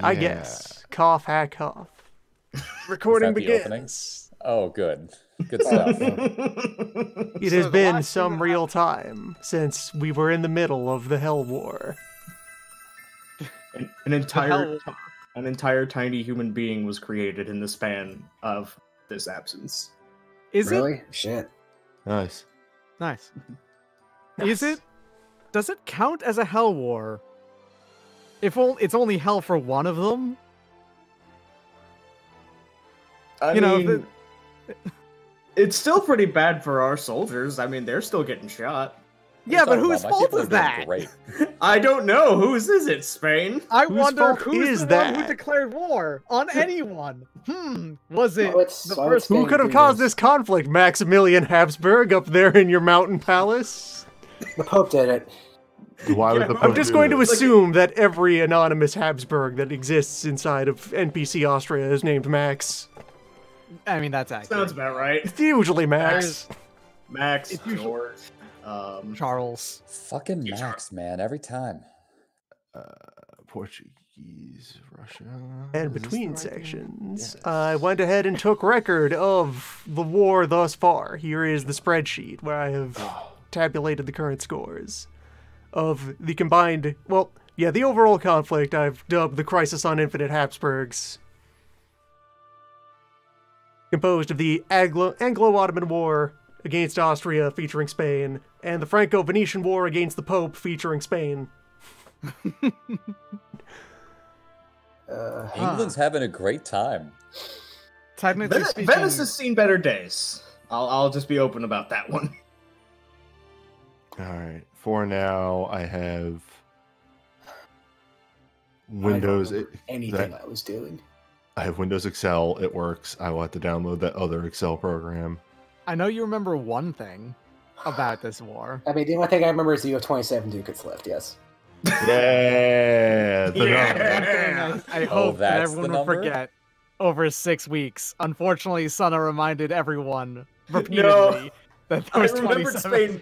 I guess. Cough, hack, cough. Recording begins. Oh, good. Good stuff. It has been some real time since we were in the middle of the Hell War. An entire tiny human being was created in the span of this absence. Is Really? it? Shit. Nice. Nice. Is it? Does it count as a hell war? If it's only hell for one of them? I mean, it's still pretty bad for our soldiers. I mean, they're still getting shot. Yeah, but whose fault is that? I don't know. Whose is it, Spain? I wonder who's the one who that? declared war on anyone. Was it the Well, first? Who could have caused this conflict, Maximilian Habsburg, up there in your mountain palace? The Pope did it. Why would the Pope I'm just do going to this? assume that every anonymous Habsburg that exists inside of NPC Austria is named Max. I mean, that's accurate. Sounds about right. It's usually Max. Max, It's usually- George, Charles. Fucking Max, man, every time. Portuguese, Russia. And Is this between the right thing? sections, Yes. I went ahead and took record of the war thus far. Here is the spreadsheet where I have tabulated the current scores of the combined, the overall conflict I've dubbed the Crisis on Infinite Habsburgs. Composed of the Anglo-Ottoman War against Austria featuring Spain, and the Franco-Venetian War against the Pope featuring Spain. England's having a great time. Technically speaking, Venice has seen better days. I'll just be open about that one. All right. For now, I have Windows. I don't remember anything I was doing. I have Windows Excel. It works. I will have to download that other Excel program. I know you remember one thing about this war. I mean, the only thing I remember is the U-27 Ducats left, yes. Yeah. Yeah. I hope that that's the everyone will number? forget. Over 6 weeks. Unfortunately, Sana reminded everyone repeatedly that there was 27.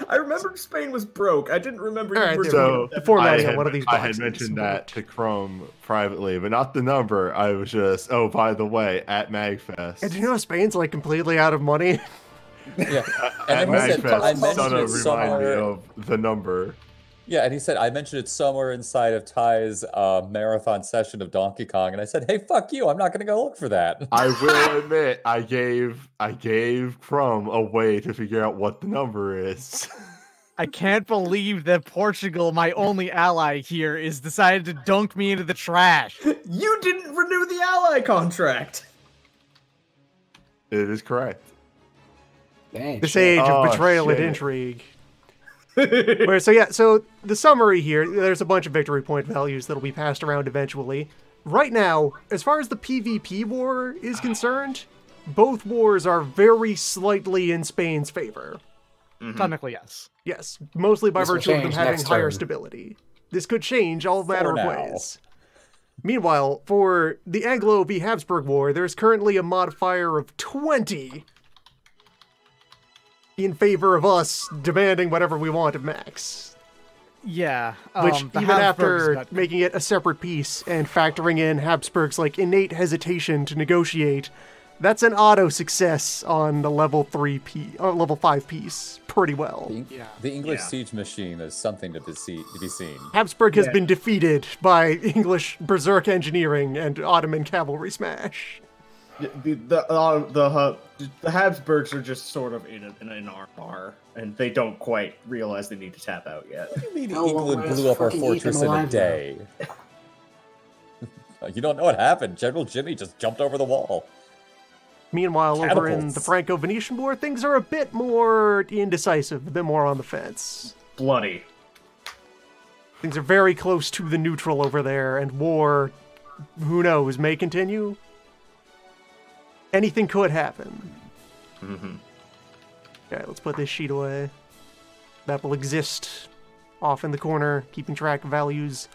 I remembered Spain was broke. I didn't remember. All right, you there So The formatting I on one of these I had boxes mentioned will- that to Chrome privately, but not the number. I was just, by the way, at MagFest. And do you know Spain's like completely out of money? Yeah. At And then he said, I MagFest, mentioned Sana it reminded me somewhere. of the number. Yeah, and he said, I mentioned it somewhere inside of Ty's marathon session of Donkey Kong, and I said, hey, fuck you, I'm not going to go look for that. I will admit, I gave Chrome a way to figure out what the number is. I can't believe that Portugal, my only ally here, is decided to dunk me into the trash. You didn't renew the ally contract. It is correct. Dang, This shit. age of Oh, betrayal and shit. intrigue. So the summary here, there's a bunch of victory point values that'll be passed around eventually. Right now, as far as the PvP war is concerned, both wars are very slightly in Spain's favor. Technically, yes. Yes, mostly by This will virtue of them change having next higher turn. stability. This could change all matter of now. ways. Meanwhile, for the Anglo v Habsburg War, there's currently a modifier of 20 in favor of us demanding whatever we want of Max. Yeah. Which, the even Habsburgs after got- making it a separate piece and factoring in Habsburg's innate hesitation to negotiate, that's an auto success on the level 5 piece pretty well. The English Yeah. siege machine is something to be seen. Habsburg has Yeah. been defeated by English berserk engineering and Ottoman cavalry smash. The Habsburgs are just sort of in our bar, and they don't quite realize they need to tap out yet. What do you mean No, England well, blew up our fucking eat them fortress in a alive, day? You don't know what happened. General Jimmy just jumped over the wall. Meanwhile, over in Catapults. the Franco-Venetian War, things are a bit more indecisive, a bit more on the fence. Bloody. Things are very close to the neutral over there, and war, who knows, may continue. Anything could happen. Mm-hmm. Alright, let's put this sheet away. That will exist off in the corner, keeping track of values.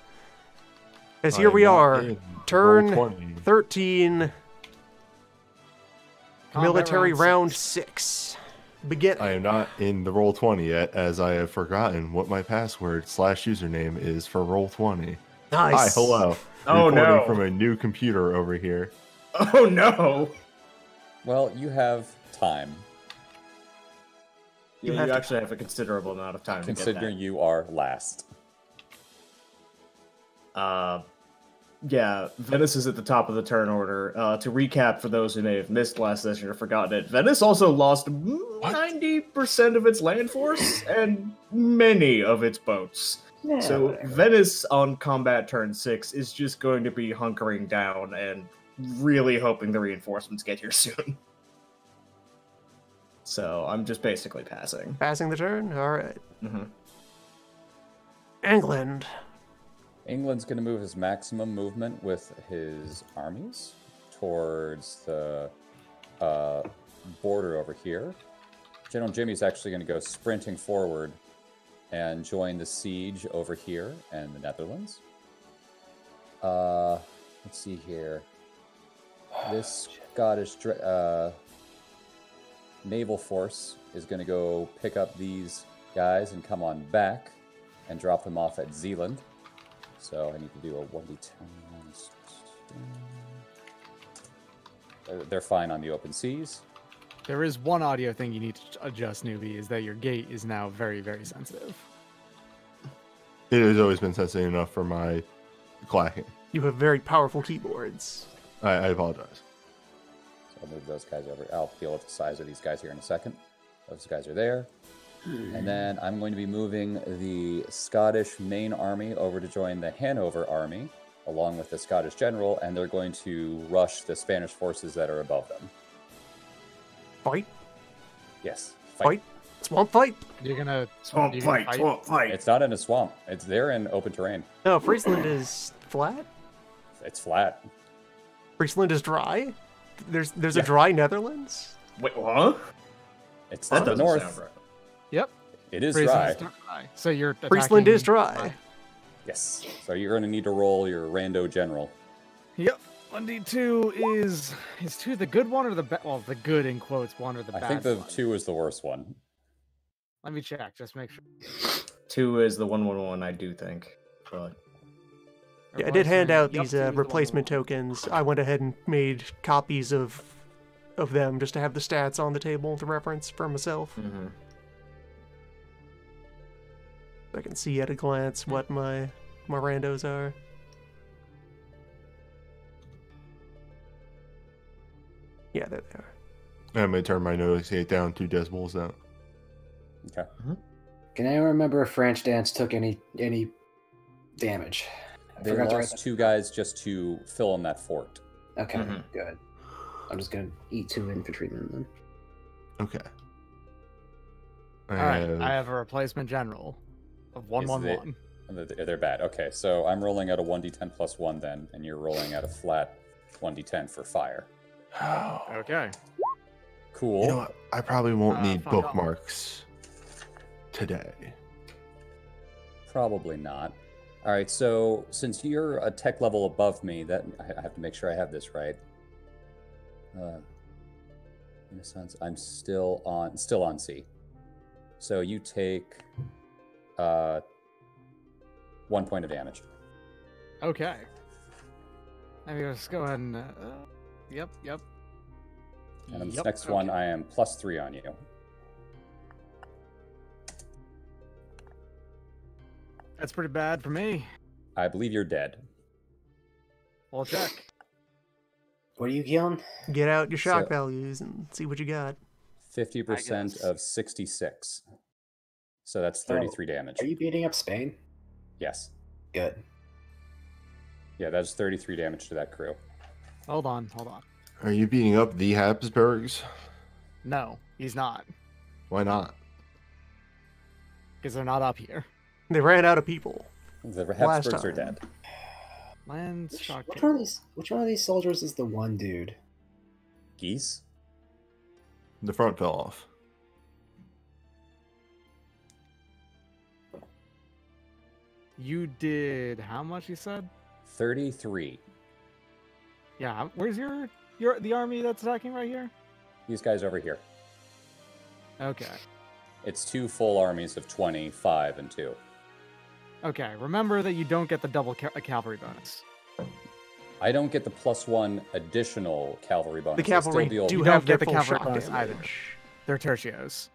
As here I'm we not are, in turn roll 20. 13, Combat military round round 6. Begin. I am not in the roll 20 yet, as I have forgotten what my password /username is for roll 20. Nice. Hi, hello. Oh, Recording no. from a new computer over here. Oh no! Well, you have time, You Yeah, have you to- actually have a considerable amount of time to considering get you are last. that. Yeah, Venice is at the top of the turn order. To recap, for those who may have missed last session or forgotten it, Venice also lost 90% of its land force and many of its boats. Yeah, So whatever. Venice on combat turn 6 is just going to be hunkering down and really hoping the reinforcements get here soon. So I'm just basically passing. Passing the turn? Alright. hmm England. England's going to move his maximum movement with his armies towards the border over here. General Jimmy's actually going to go sprinting forward and join the siege over here in the Netherlands. Let's see here. This Scottish naval force is going to go pick up these guys and come on back and drop them off at Zealand. So I need to do a 1d10 minus 2. They're fine on the open seas. There is one audio thing you need to adjust, newbie, is that your gate is now very, very sensitive. It has always been sensitive enough for my clacking. You have very powerful keyboards. I apologize. So I'll move those guys over. I'll deal with the size of these guys here in a second. Those guys are there. And then I'm going to be moving the Scottish main army over to join the Hanover army, along with the Scottish general, and they're going to rush the Spanish forces that are above them. Fight? Yes. Fight? Swamp fight? You're gonna Swamp you're gonna fight, swamp fight. It's not in a swamp. They're in open terrain. No, Friesland is flat? It's flat. Friesland is dry? There's a dry Netherlands? Wait, what? It's That to the doesn't north. sound right. Yep. It is Friesland's dry. dry. So you're Friesland is attacking- dry. Yes. So you're going to need to roll your rando general. Yep. 1d2 is 2 the good one or the bad? Well, the good in quotes one or the bad I think the one? 2 is the worst one. Let me check. Just make sure. 2 is the 111, I do think. But Yeah, I did hand out Yep, these 2 is the one replacement with one. tokens. I went ahead and made copies of them just to have the stats on the table to reference for myself. mhm. I can see at a glance what my randos are. Yeah, there they are. I may turn my negotiate down 2 decibels now. Okay. Can anyone remember if French Dance took any damage? I They forgot to write lost 2 guys just to fill in that fort. that. Okay, Mhm. good. I'm just gonna eat 2 infantrymen then. Okay. All right. I have a replacement general of 111. They're bad. Okay, so I'm rolling at a 1d10 plus 1 then, and you're rolling at a flat 1d10 for fire. Okay. Cool. You know what? I probably won't need fuck off. bookmarks today. Probably not. All right, so since you're a tech level above me, that I have to make sure I have this right. In a sense, I'm still on C. So you take 1 point of damage. Okay. Let me just go ahead and. Yep. And on this Yep, next one, okay. I am +3 on you. That's pretty bad for me. I believe you're dead. We'll check. What are you yelling? Get out your shock So- values and see what you got. 50% guess. of 66. So that's 33 damage. Are you beating up Spain? Yes. Good. Yeah, that's 33 damage to that crew. Hold on. Are you beating up the Habsburgs? No, he's not. Why not? Because they're not up here. They ran out of people. The Last Habsburgs are time. dead. Lands shock. Which one of these soldiers is the one dude? Geese? The front fell off. You did how much? You said? 33. Yeah. Where's the army that's attacking right here? These guys over here. Okay. It's 2 full armies of 20, 5, and 2. Okay, remember that you don't get the double cavalry bonus. I don't get the +1 additional cavalry bonus. The cavalry I still do You have don't their get the full cavalry shock bonus either. damage. They're tertios.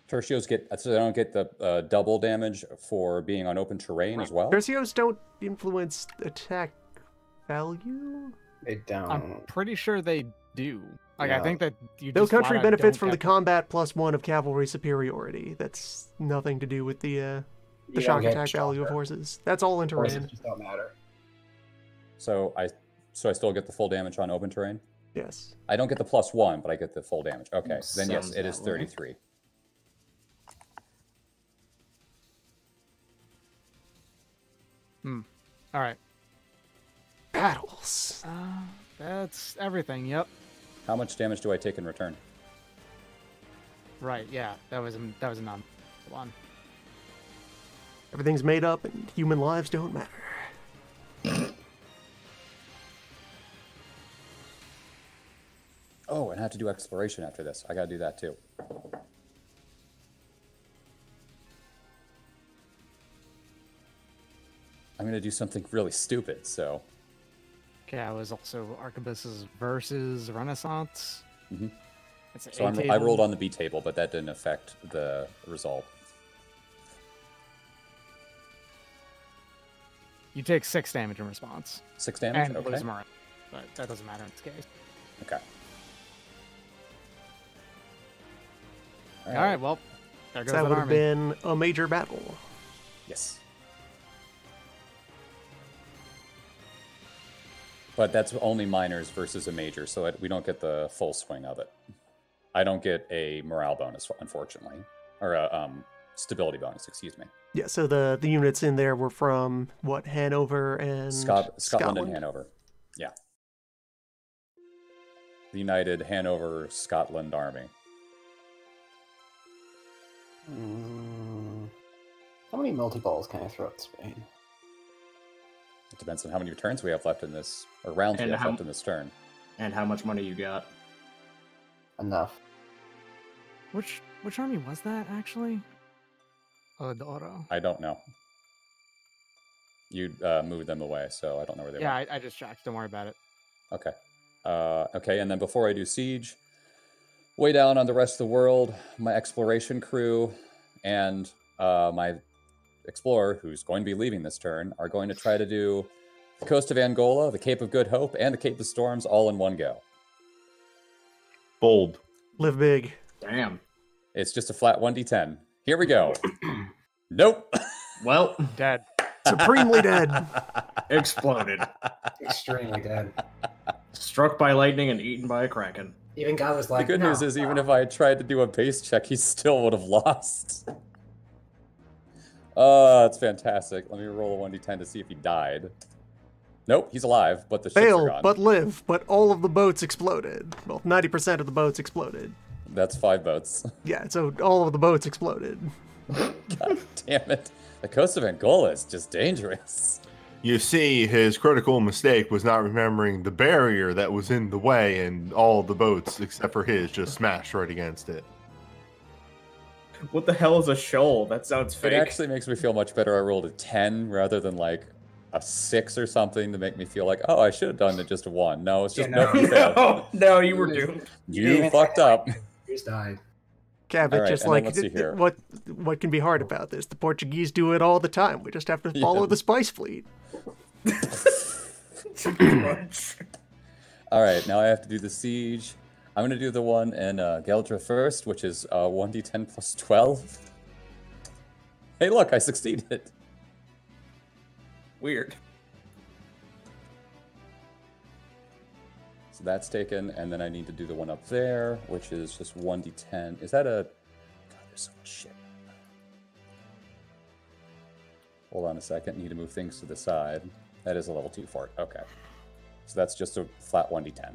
Tertios get, so they don't get the double damage for being on open terrain as well? Tercios don't influence attack value? They don't. I'm pretty sure they do. Like, Yeah. I think that you No just flat country out benefits don't from the get combat +1 of cavalry superiority. That's nothing to do with the You shock don't get attack value of shocker. horses. That's all in Horses terrain. just don't matter. So I still get the full damage on open terrain? Yes. I don't get the +1, but I get the full damage. Okay, then yes, Sounds it is that way. 33. All right. Battles. That's everything. Yep. How much damage do I take in return? Right. Yeah. That was a non one. Everything's made up and human lives don't matter. Oh, and I have to do exploration after this. I gotta do that too. I'm gonna do something really stupid, so... Okay. I was also Arquebus's versus Renaissance. Mhm. It's an So A I table. rolled on the B table, but that didn't affect the result. You take 6 damage in response. 6 damage? And Okay. lose Morin. But that doesn't matter in this case. Okay. All right. Well, there goes So that that would have army. been a major battle. Yes. But that's only minors versus a major, so we don't get the full swing of it. I don't get a morale bonus, unfortunately. Or a stability bonus, excuse me. Yeah, so the units in there were from, what, Hanover and... Scotland and Hanover. Yeah. The United Hanover Scotland Army. How many multi-balls can I throw at Spain? It depends on how many turns we have left in this, or rounds we And have how- left in this turn. And how much money you got? Enough. Which army was that actually? Oh, the Oro. I don't know. You moved them away, so I don't know where they Yeah, went. I just checked. Don't worry about it. Okay. Okay, and then before I do siege, way down on the rest of the world, my exploration crew and my explorer, who's going to be leaving this turn, are going to try to do the coast of Angola, the Cape of Good Hope, and the Cape of Storms all in one go. Bold. Live big. Damn. It's just a flat 1d10. Here we go. Nope. Well, Dead. Supremely dead. exploded. Extremely dead. Struck by lightning and eaten by a kraken. Even God was The like, good no, news is, even if I had tried to do a base check, he still would have lost. That's fantastic. Let me roll a 1d10 to see if he died. Nope, he's alive, but the ships are Fail, gone. but live. But all of the boats exploded. Well, 90% of the boats exploded. That's 5 boats. Yeah, so all of the boats exploded. God damn it. The coast of Angola is just dangerous. You see, his critical mistake was not remembering the barrier that was in the way, and all the boats, except for his, just smashed right against it. What the hell is a shoal? That sounds It fake. actually makes me feel much better I rolled a 10 rather than like a 6 or something to make me feel like, oh, I should have done it just a 1. No, it's just, Yeah, nope, no. you failed. No, you were doomed. You fucked up. Here's died. Cabot, Alright, just and then like, let's see here. what can be hard about this? The Portuguese do it all the time. We just have to follow Yeah. the spice fleet. All right, now I have to do the siege. I'm going to do the one in Geldra first, which is 1d10 plus 12. Hey, look, I succeeded. Weird. So that's taken, and then I need to do the one up there, which is just 1d10. Is that a... God, there's so much shit. Hold on a second. Need to move things to the side. That is a level 2 fort. Okay. So that's just a flat 1d10.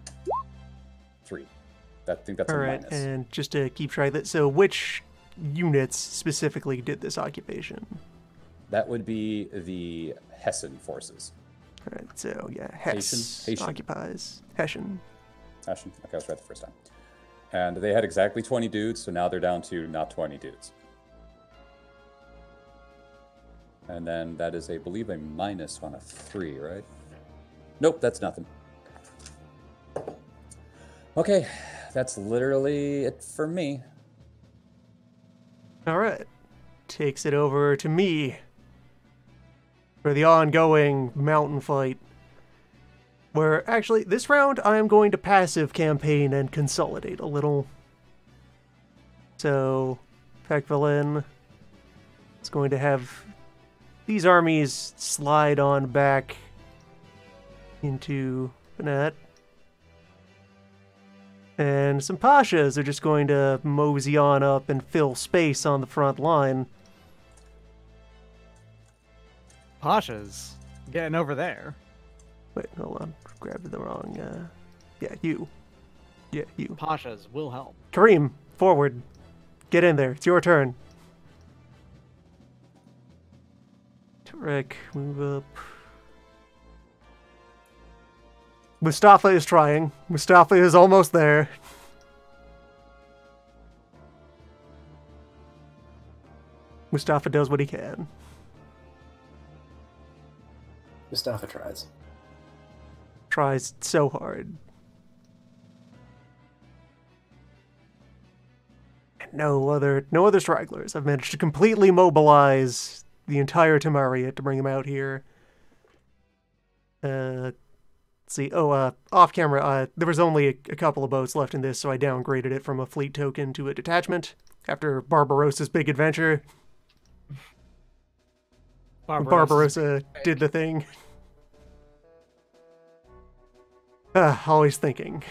3. I think that's All a right, minus. and just to keep track of that, so which units specifically did this occupation? That would be the Hessen forces. All right, so yeah, Hesse Hessian? occupies Hessian. Hessen. Okay, I was right the first time. And they had exactly 20 dudes, so now they're down to not 20 dudes. And then that is, I believe, a minus on a 3, right? Nope, that's nothing. Okay, that's literally it for me. All right. Takes it over to me for the ongoing mountain fight. Where, actually, this round I am going to passive campaign and consolidate a little. So, Pekvalin is going to have these armies slide on back into Banat. And some Pashas are just going to mosey on up and fill space on the front line. Pasha's getting over there. Wait, hold on. Grabbed the wrong, yeah, you. Yeah, you. Pasha's will help. Kareem, forward. Get in there. It's your turn. Tarek, move up. Mustafa is trying. Mustafa is almost there. Mustafa does what he can. Mustafa tries. Tries so hard. And no other stragglers. I've managed to completely mobilize the entire Tamariot to bring him out here. Let's see. Oh, off camera, there was only a couple of boats left in this, so I downgraded it from a fleet token to a detachment after Barbarossa's big adventure. Barbarossa did the thing. Always thinking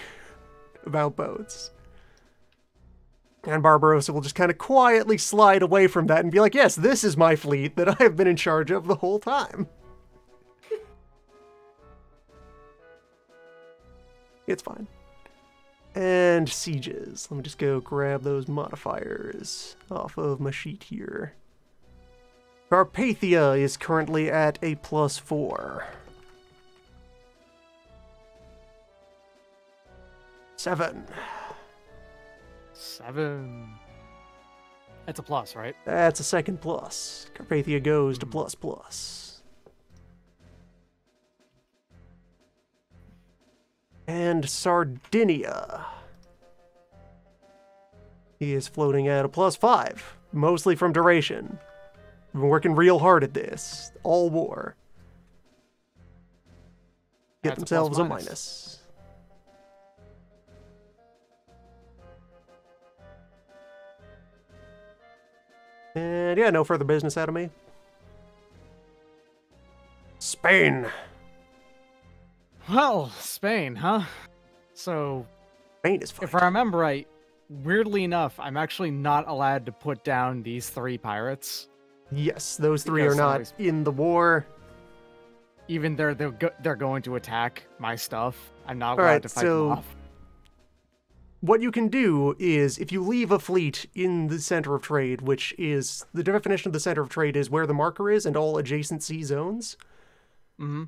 about boats. And Barbarossa will just kind of quietly slide away from that and be like, yes, this is my fleet that I have been in charge of the whole time. It's fine. And sieges. Let me just go grab those modifiers off of my sheet here. Carpathia is currently at a +4. 7. 7. That's a plus, right? That's a second plus. Carpathia goes to ++. And Sardinia. He is floating at a +5, mostly from duration. We've been working real hard at this. All war. Get That's themselves a +-. minus. And yeah, no further business out of me. Spain. Well, Spain, huh? So, Spain is fine. if I remember right, weirdly enough, I'm actually not allowed to put down these 3 pirates. Yes, those 3 Because are not somebody's- in the war. Even they're going to attack my stuff. I'm not allowed Alright, to fight so them off. what you can do is, if you leave a fleet in the center of trade, which is, the definition of the center of trade is where the marker is and all adjacent sea zones,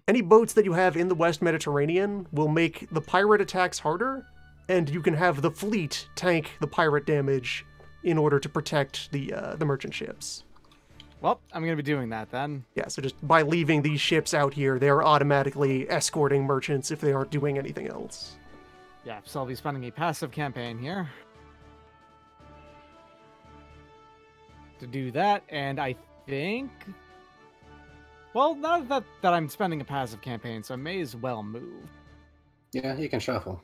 any boats that you have in the West Mediterranean will make the pirate attacks harder, and you can have the fleet tank the pirate damage in order to protect the merchant ships. Well, I'm going to be doing that then. Yeah, so just by leaving these ships out here, they're automatically escorting merchants if they aren't doing anything else. Yeah, so I'll be spending a passive campaign here to do that, and I think... Well, not that I'm spending a passive campaign, so I may as well move. Yeah, you can shuffle.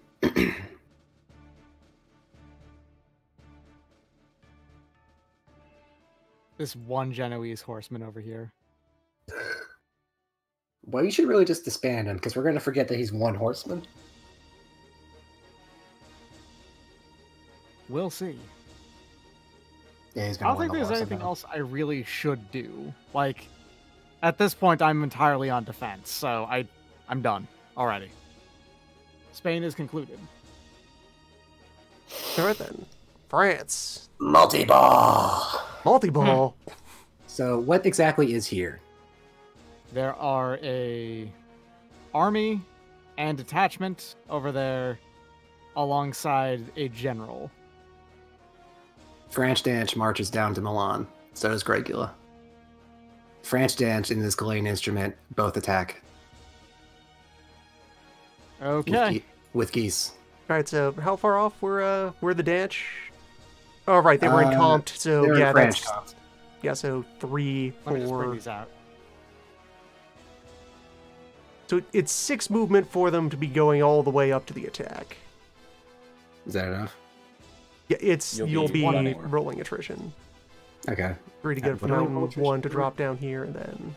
This one Genoese horseman over here. Well, you should really just disband him, because we're going to forget that he's one horseman. We'll see. Yeah, he's I going don't to think there's anything else I really should do. Like, at this point, I'm entirely on defense, so I'm done already. Spain is concluded. Alright then. France. Multi-ball! Multi-ball. So, what exactly is here? There are a army and detachment over there alongside a general. Franch Danch marches down to Milan. So does Gregula. French dance and this Ghislaine instrument both attack Okay. with geese. All right, so how far off were the dance? Oh, right, they were in comped, so They're yeah, in French that's comped. yeah, so 3, Let me just bring 4. these out. So it's 6 movement for them to be going all the way up to the attack. Is that enough? Yeah, You'll you'll be be running. rolling attrition. Okay. 3 to get What from do I roll mountain, attrition 1 to for? drop down here, and then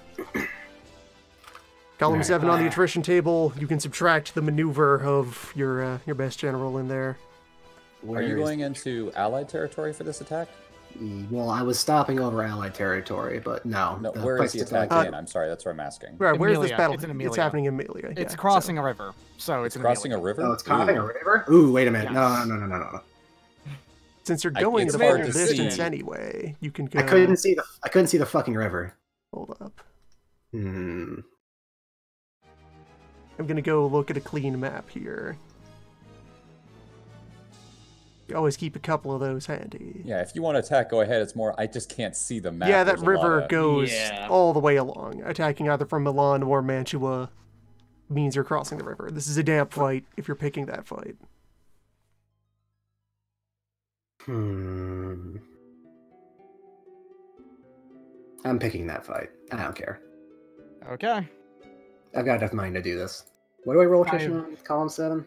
column Alright. 7 on the attrition table. You can subtract the maneuver of your best general in there. Are you going into allied territory for this attack? Well, I was stopping over allied territory, but no. No, the where is place the to attack attack- in? I'm sorry, that's what I'm asking. Right, where's this Amelia. battle? It's in It's Amelia. happening in Amelia. It's yeah, crossing so- a river, so it's Crossing a river? Oh, it's crossing Ooh. a river? Ooh, wait a minute. Yes. No. Since you're I- going it's the hard full to distance see. anyway, you can go. I couldn't see the fucking river. Hold up. Hmm. I'm gonna go look at a clean map here. You always keep a couple of those handy. Yeah, if you want to attack, go ahead. It's more, I just can't see the map. Yeah, that There's a lot river of- goes Yeah. all the way along. Attacking either from Milan or Mantua means you're crossing the river. This is a damp fight if you're picking that fight. Hmm. I'm picking that fight. I don't care. Okay. I've got enough money to do this. What do I roll attrition Five. on column 7?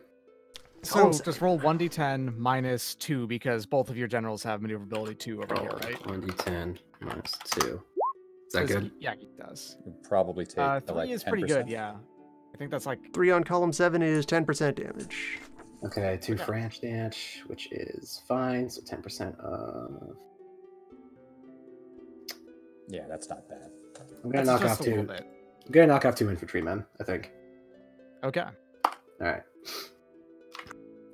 So Column just roll 1d10 minus 2 because both of your generals have maneuverability 2 over here, right? 1d10 minus 2. Is that 'Cause good? he- yeah, he does. Would probably take 3 like is 10%. pretty good, yeah. I think that's like 3 on column 7 is 10% damage. Okay, 2 Okay. French dance, which is fine, so 10% of... Yeah, that's not bad. I'm gonna that's knock just off a little 2. bit. I'm gonna knock off 2 infantrymen, I think. Okay. Alright.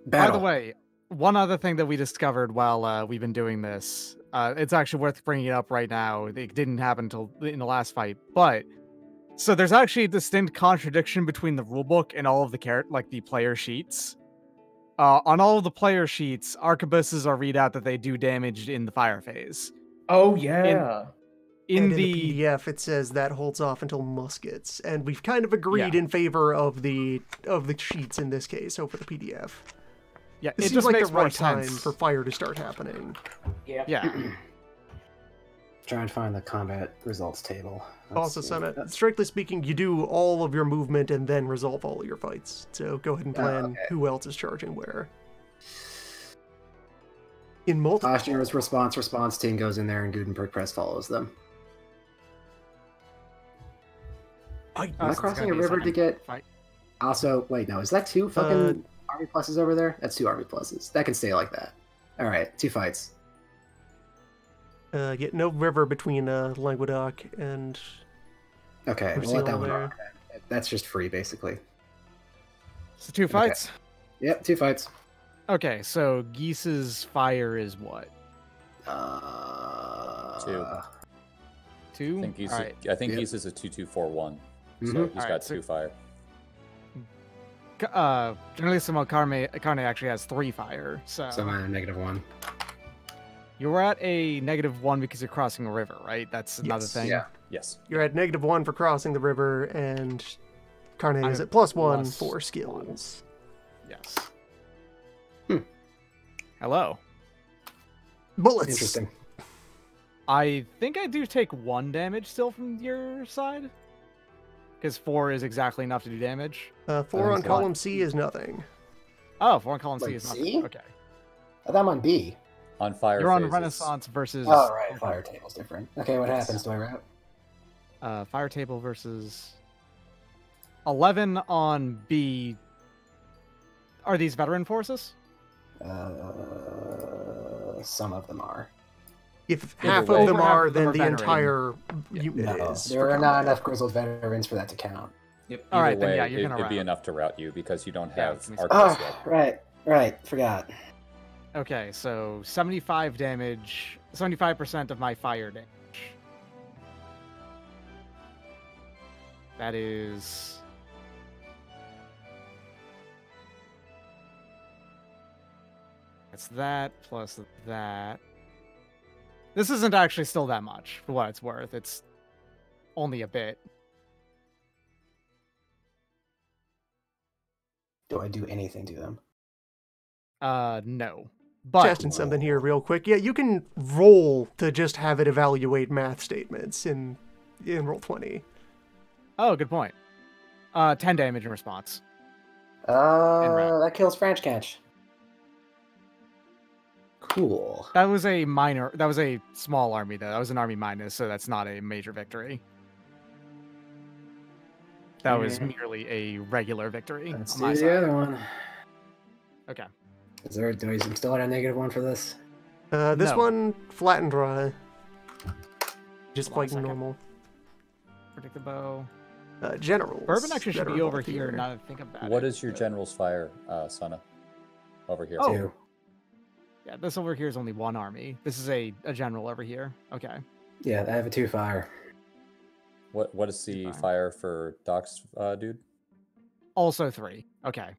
By the way, one other thing that we discovered while we've been doing this, it's actually worth bringing it up right now. It didn't happen until in the last fight, but so there's actually a distinct contradiction between the rulebook and all of the player sheets. On all of the player sheets, arquebuses are read out that they do damage in the fire phase. Oh yeah. And In in the the PDF, it says that holds off until muskets, and we've kind of agreed in favor of the sheets in this case over the PDF. yeah, It it seems just like makes the more right time sense. for fire to start happening. Yeah. Try and find the combat results table. Let's Also, see. Summit, strictly speaking, you do all of your movement and then resolve all of your fights. So go ahead and plan okay. who else is charging where. In multiple... Last year's response team goes in there and Gutenberg Press follows them. Am I It's crossing gonna a be river to second get... fight. Also, wait, no, is that 2 fucking army pluses over there? That's 2 army pluses. That can stay like that. Alright, 2 fights. Get no river between Languedoc and... Okay, We're we'll let that seeing one there. rock. That's just free, basically. So 2 fights. Yep, 2 fights. Okay, so Geese's fire is what? 2. 2. I think he's All right. I think Yep. he's a 2-2-4-1. So Mhm. he's Alright, got so- 2 fire. Generalissimo Carne actually has 3 fire, so So I'm at a -1. you're at a -1 because you're crossing a river, right? That's another Yes. thing. Yeah. Yes. You're at -1 for crossing the river, and Carne I'm is at at +1 +1. for skills. Yes. Hmm. Hello. Bullets! Interesting. I think I do take 1 damage still from your side. Because 4 is exactly enough to do damage. 4 on Okay. column C is nothing. Oh, 4 on column C Like is C? nothing. Okay. I thought I'm on B. On fire You're on phases. Renaissance versus Oh, right. Fire table's different. Okay, what happens? Do I route? Fire table versus 11 on B. Are these veteran forces? Some of them are. If Either half way. of them Over half are, of them then are the veteran. entire unit No, is. there for are not combat. enough grizzled veterans for that to count. Yep. All right, Either then way, yeah, you're gonna it'd be route. enough to route you because you don't Yeah, have it's me. archers Oh, yet. right. Forgot. Okay, so 75 damage, 75% of my fire damage. That is... That's that plus that. This isn't actually still that much for what it's worth. It's only a bit. Do I do anything to them? No. But Testing something here real quick. Yeah, you can roll to just have it evaluate math statements in Roll20. oh, good point. 10 damage in response. That kills French Catch. Cool. That was a small army though. That was an army minus, so that's not a major victory. That was merely a regular victory. Let's on do my the side. other one. Okay. Do I still at a -1 for this? This No. one, flat and dry. Just Hold on a quite second. normal. Predict the bow. Generals. Bourbon actually that should are be over involved here. Now that I think about it. What is your general's fire, Sana? Over here. Oh. 2. Yeah, this over here is only one army. This is a general over here. Okay. Yeah, I have a 2 fire. What is the Fine. fire for Doc's dude? Also 3. Okay.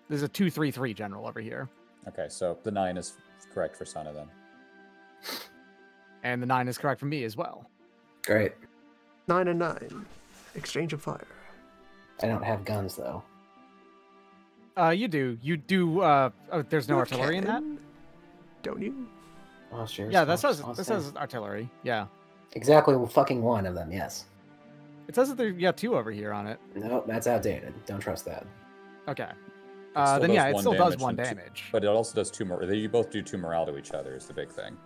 There's a 2-3-3 general over here. Okay, so the 9 is correct for Sana then. And the 9 is correct for me as well. Great. 9 and 9. Exchange of fire. I don't have guns though. You do. You do there's no You artillery in that? can, don't you? Oh, sure. Yeah, that says artillery. Yeah. exactly fucking one of them. Yes. It says that there you got 2 over here on it. Nope, that's outdated. Don't trust that. Okay. still Then does yeah, it one still does damage 1 and two- damage. But it also does 2 more. You both do 2 morale to each other is the big thing.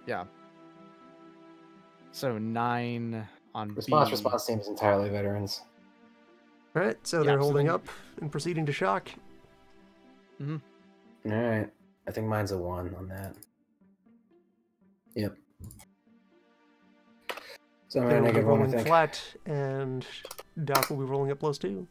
Yeah. So 9 on Response B. team is entirely veterans. Alright, so Yeah, they're so holding then- up and proceeding to shock. All right. I think mine's a 1 on that. Yep. So I'm They at will be -1, I rolling think. flat, and Doc will be rolling at +2.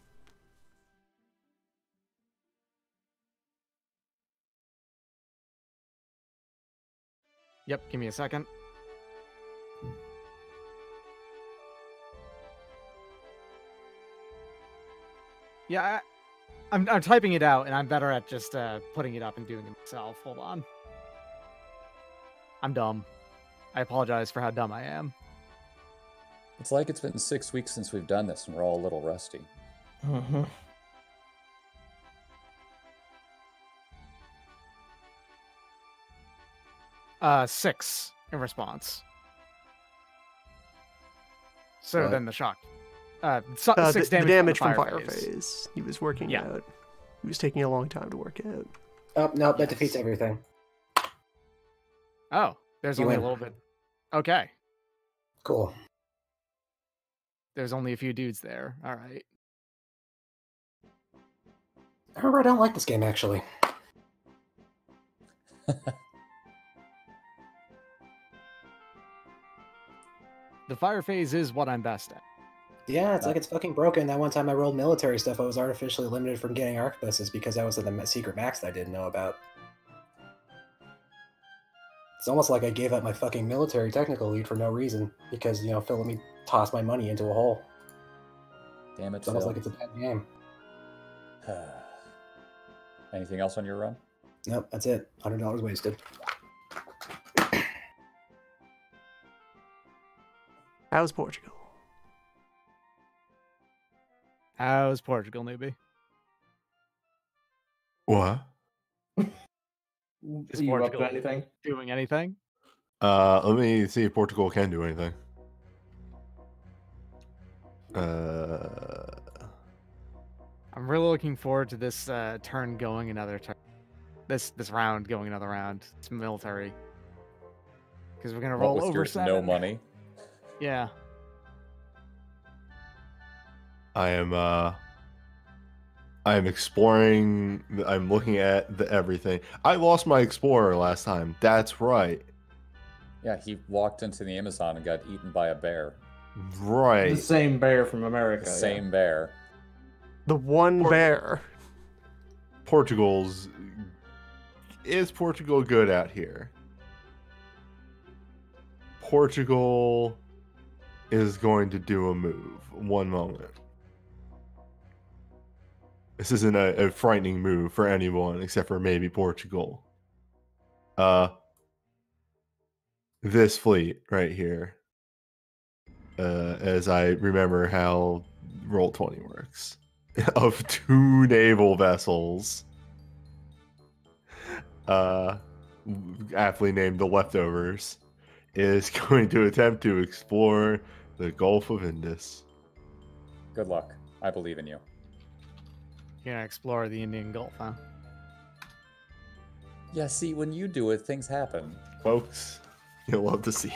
Yep, give me a second. Yeah, I'm typing it out, and I'm better at just putting it up and doing it myself. Hold on. I'm dumb. I apologize for how dumb I am. It's like it's been 6 weeks since we've done this, and we're all a little rusty. Mm-hmm. Six in response. So What? then the shock. The 6 damage from from the fire phase. He was working Yeah. out. He was taking a long time to work out. Oh, no, that defeats everything. Oh, there's You only a win. little bit. Okay, Cool. there's only a few dudes there. All right. I remember I don't like this game, actually. The fire phase is what I'm best at. Yeah, it's like it's fucking broken. That one time I rolled military stuff, I was artificially limited from getting arquebuses because I was in the secret max that I didn't know about. It's almost like I gave up my fucking military technical lead for no reason because, you know, Phil let me toss my money into a hole. Damn it, It's almost Phil. like it's a bad game. Anything else on your run? Nope, that's it. $100 wasted. How's Portugal? How's Portugal, newbie? What? Is you up Portugal to anything? doing anything? Let me see if Portugal can do anything. I'm really looking forward to this turn going another turn. This round going another round. It's military. Because we're gonna What roll with over your 7. no money? Yeah. I am exploring. I'm looking at everything. I lost my explorer last time. That's right. Yeah, he walked into the Amazon and got eaten by a bear. Right. The same bear from America. The yeah. same bear. The one bear. Is Portugal good out here? Portugal is going to do a move. One moment. This isn't a frightening move for anyone except for maybe Portugal. This fleet right here. as I remember how Roll20 works, of 2 naval vessels, aptly named the Leftovers, is going to attempt to explore the Gulf of Indus. Good luck. I believe in you. You're gonna explore the Indian Gulf, huh? Yeah, see, when you do it, things happen. Folks, you'll love to see.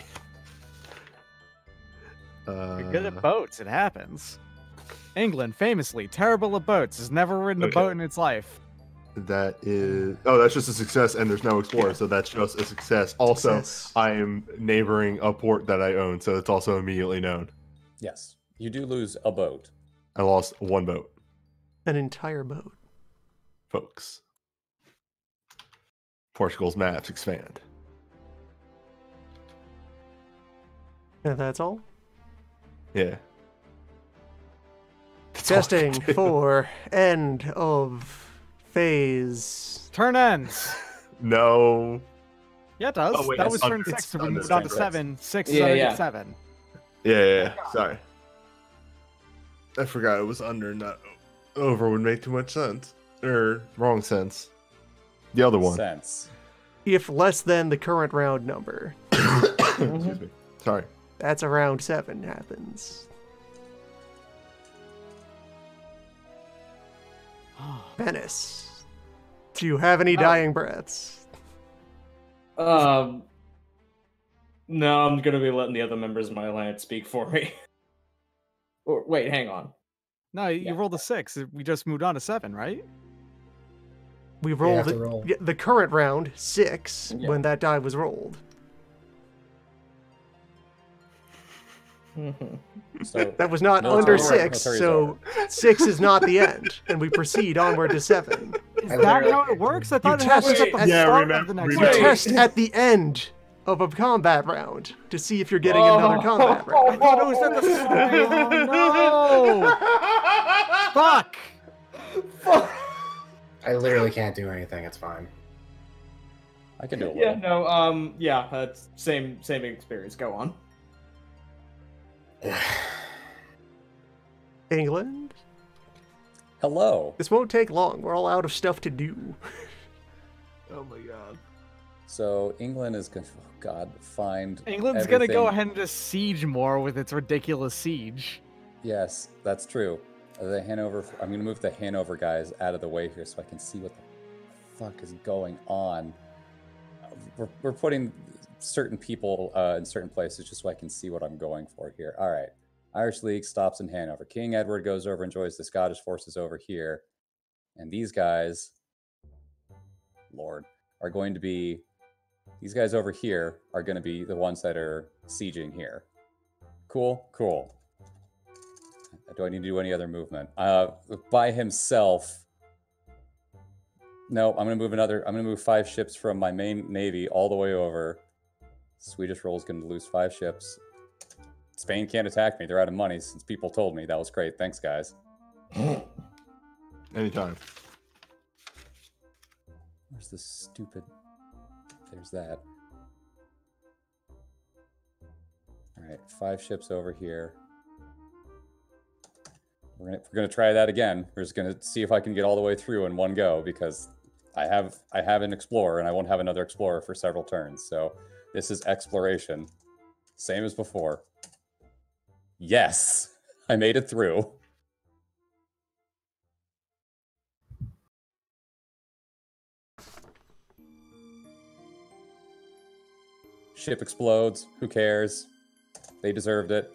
You're good at boats. It happens. England, famously terrible at boats, has never ridden a boat in its life. That is... Oh, that's just a success, and there's no explorer, so that's just a success. Also, I am neighboring a port that I own, so it's also immediately known. Yes. You do lose a boat. I lost 1 boat. An entire boat. Folks. Portugal's maps expand. And that's all? Yeah. Testing for end of phase. Turn ends. No. Yeah, it does. Oh, wait, that it's was turn 6, so we under moved on to 6. 7. 6 is Yeah, under yeah. 7. Yeah. Sorry. I forgot it was under, not over would make too much sense. Or wrong sense. The other one. Sense. If less than the current round number. Excuse me. Sorry. That's around 7 happens. Venice. Do you have any dying breaths? No, I'm gonna be letting the other members of my alliance speak for me. Or wait, hang on. No, you rolled a 6. We just moved on to 7, right? We You rolled have to roll. the current round 6 Yeah. when that die was rolled. So That was not Military under order. 6, Military's so 6 is not the end, and we proceed onward to 7. Is I that literally- how it works? I thought it test happens at it the at- Yeah, start remember- of the next You remember- round. test at the end of a combat round to see if you're getting another combat I round. thought it was at the start. Oh, no! Fuck! I literally can't do anything. It's fine. I can do a little. Yeah, no, yeah, that's same experience. Go on. England? Hello. This won't take long. We're all out of stuff to do. Oh my god. So England is going to, oh God, find England's gonna go everything- ahead and just siege more with its ridiculous siege. Yes, that's true. The Hanover. I'm going to move the Hanover guys out of the way here so I can see what the fuck is going on. We're putting certain people in certain places just so I can see what I'm going for here. All right. Irish League stops in Hanover. King Edward goes over and joins the Scottish forces over here. And these guys, Lord, are going to be, these guys over here are going to be the ones that are sieging here. Cool, cool. Do I need to do any other movement? By himself. No, I'm going to move 5 ships from my main navy all the way over. Swedish roll is going to lose 5 ships. Spain can't attack me. They're out of money since people told me. That was great. Thanks, guys. Anytime. Where's this stupid... There's that. Alright, 5 ships over here. We're gonna try that again. We're just gonna see if I can get all the way through in one go, because I have an explorer and I won't have another explorer for several turns. So this is exploration. Same as before. Yes! I made it through. Ship explodes. Who cares? They deserved it.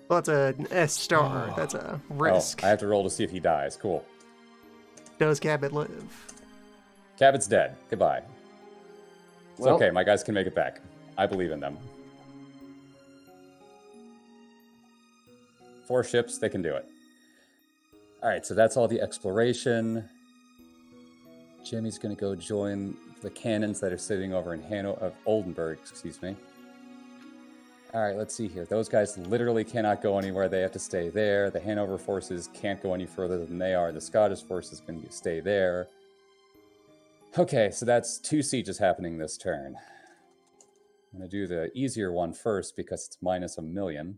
Well, that's an S star. That's a risk. Oh, I have to roll to see if he dies. Cool. Does Cabot live? Cabot's dead. Goodbye. It's Well- okay. My guys can make it back. I believe in them. 4 ships. They can do it. All right. So that's all the exploration. Jimmy's going to go join the cannons that are sitting over in Oldenburg, excuse me. All right, let's see here. Those guys literally cannot go anywhere. They have to stay there. The Hanover forces can't go any further than they are. The Scottish forces can stay there. Okay, so that's 2 sieges happening this turn. I'm going to do the easier one first because it's minus 1,000,000.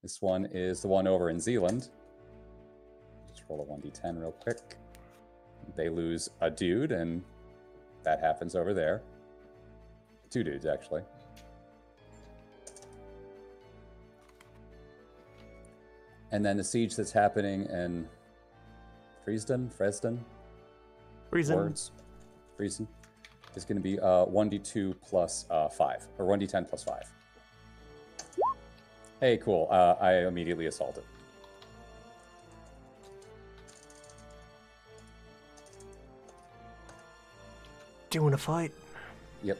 This one is the one over in Zealand. Just roll a 1d10 real quick. They lose a dude, and that happens over there. 2 dudes, actually. And then the siege that's happening in Friesen words. Friesen is going to be 1d2 plus 5, or 1d10 plus 5. Hey, cool. I immediately assaulted. Doing a fight. Yep.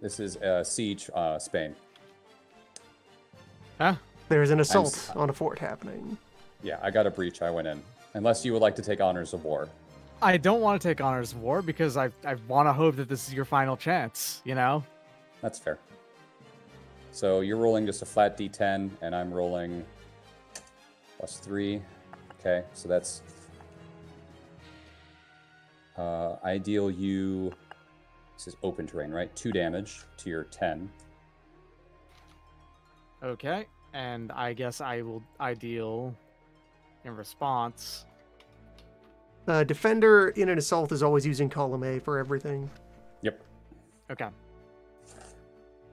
This is siege, Spain. Huh? There's an assault on a fort happening. Yeah, I got a breach. I went in. Unless you would like to take honors of war. I don't want to take honors of war because I want to hope that this is your final chance, you know? That's fair. So you're rolling just a flat d10, and I'm rolling +3. Okay, so that's... I deal you... This is open terrain, right? 2 damage to your 10. Okay, and I guess I deal in response. Defender in an assault is always using column A for everything. Yep. Okay.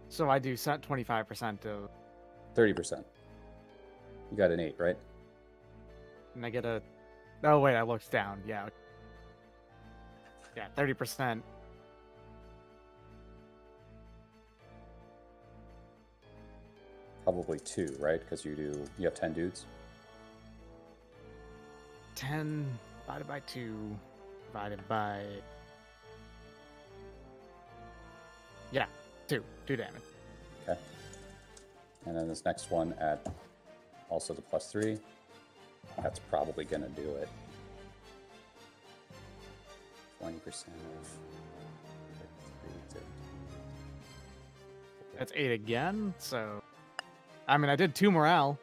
So I do set 25% to... 30%. You got an 8, right? And I get a... Oh, wait, I looked down. Yeah. Yeah, 30%. Probably 2, right? Because you have 10 dudes. 10 divided by 2 divided by... Yeah, 2 damage. Okay. And then this next one at also the +3. That's probably going to do it. 20% of 33, That's 8 again, so... I mean, I did 2 morale.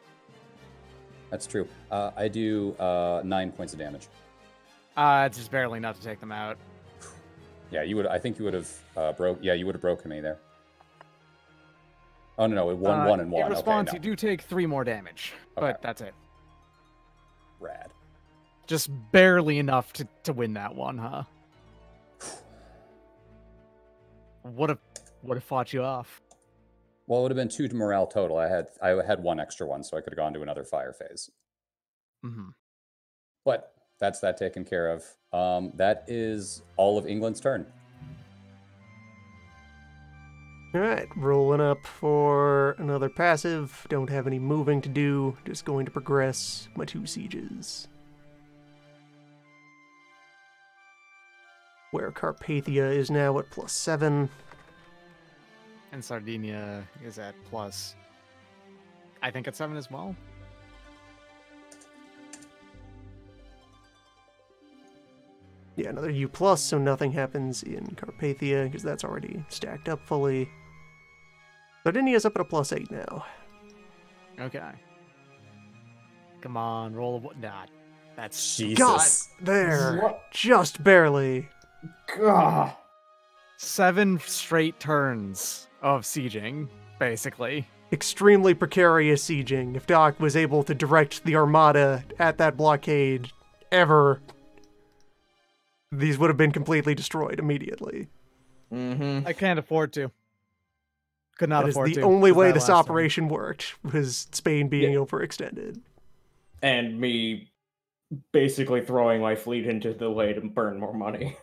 That's true. I do 9 points of damage. It's just barely enough to take them out. Yeah, you would. I think you would have broke. Yeah, you would have broken me there. Oh no, 1 and 1. In response, okay, you do take 3 more damage, Okay. but that's it. Rad. Just barely enough to win that one, huh? Would have fought you off. Well, it would have been 2 to morale total. I had 1 extra one, so I could have gone to another fire phase. Mm-hmm. But that's that taken care of. That is all of England's turn. Alright, rolling up for another passive. Don't have any moving to do. Just going to progress my 2 sieges. Where Carpathia is now at +7. And Sardinia is at plus... I think at 7 as well. Yeah, another U+, so nothing happens in Carpathia, because that's already stacked up fully. Sardinia's up at a +8 now. Okay. Come on, roll a... Nah, that's... Jesus. God, there. What? Just barely. God. 7 straight turns of sieging, basically. Extremely precarious sieging. If Doc was able to direct the armada at that blockade ever, these would have been completely destroyed immediately. Mm-hmm. I can't afford to. Could not That is afford the to. only was way that this last operation worked, was Spain being overextended. And me basically throwing my fleet into the way to burn more money.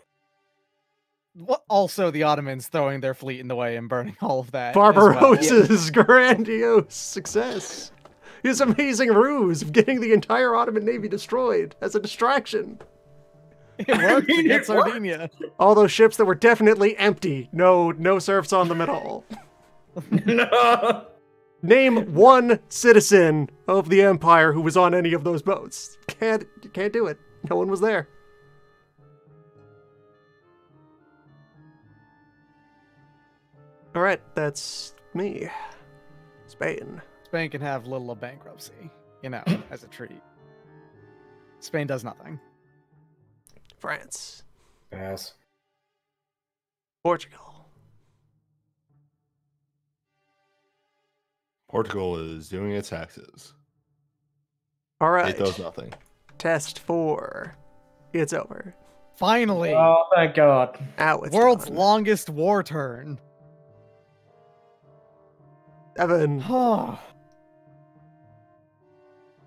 Well, also, the Ottomans throwing their fleet in the way and burning all of that. Barbarossa's grandiose success. His amazing ruse of getting the entire Ottoman navy destroyed as a distraction. It worked mean, against it worked. Sardinia. All those ships that were definitely empty. No serfs on them at all. No. Name one citizen of the empire who was on any of those boats. Can't do it. No one was there. All right, that's me. Spain. Spain can have little of bankruptcy, you know, as a treat. Spain does nothing. France. Pass. Portugal. Portugal is doing its taxes. All right. It does nothing. Test 4. It's over. Finally, Oh, thank God. Now it's world's done. longest war turn. Evan, Oh,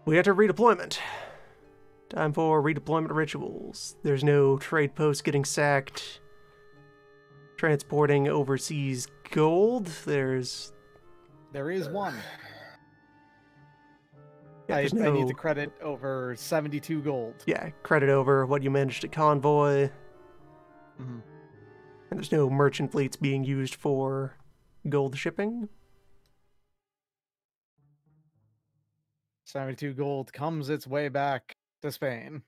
we enter redeployment. Time for redeployment rituals. There's no trade post getting sacked. Transporting overseas gold. there is one. Yeah, I there's need no- to credit over 72 gold. Yeah, credit over what you managed to convoy. Mhm. And there's no merchant fleets being used for gold shipping. 72 gold comes its way back to Spain.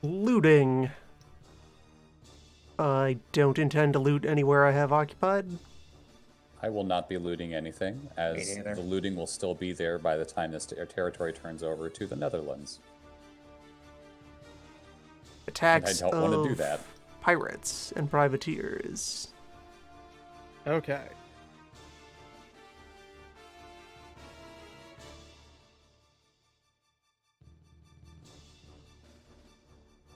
Looting. I don't intend to loot anywhere I have occupied. I will not be looting anything, as neither. the looting will still be there by the time this territory turns over to the Netherlands. Attacks And I don't want to do of that. pirates and privateers. Okay.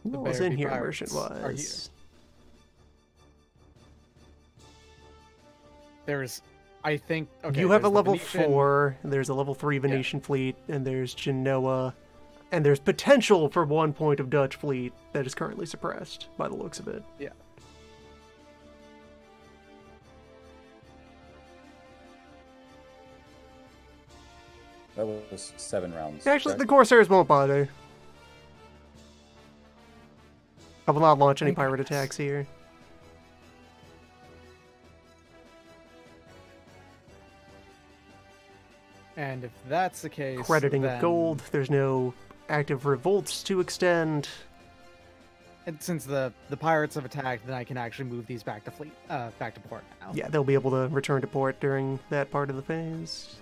What was in Barraby here, pirates merchant are wise? There's, I think, okay, You have a there's the level Venetian- 4, there's a level 3 Venetian fleet, and there's Genoa, and there's potential for 1 point of Dutch fleet that is currently suppressed by the looks of it. Yeah. That was 7 rounds. Actually, the correct? Corsairs won't bother. I will not launch any Thank pirate goodness. attacks here. And if that's the case, Crediting then, of gold, there's no active revolts to extend. And since the pirates have attacked, then I can actually move these back to back to port now. Yeah, they'll be able to return to port during that part of the phase.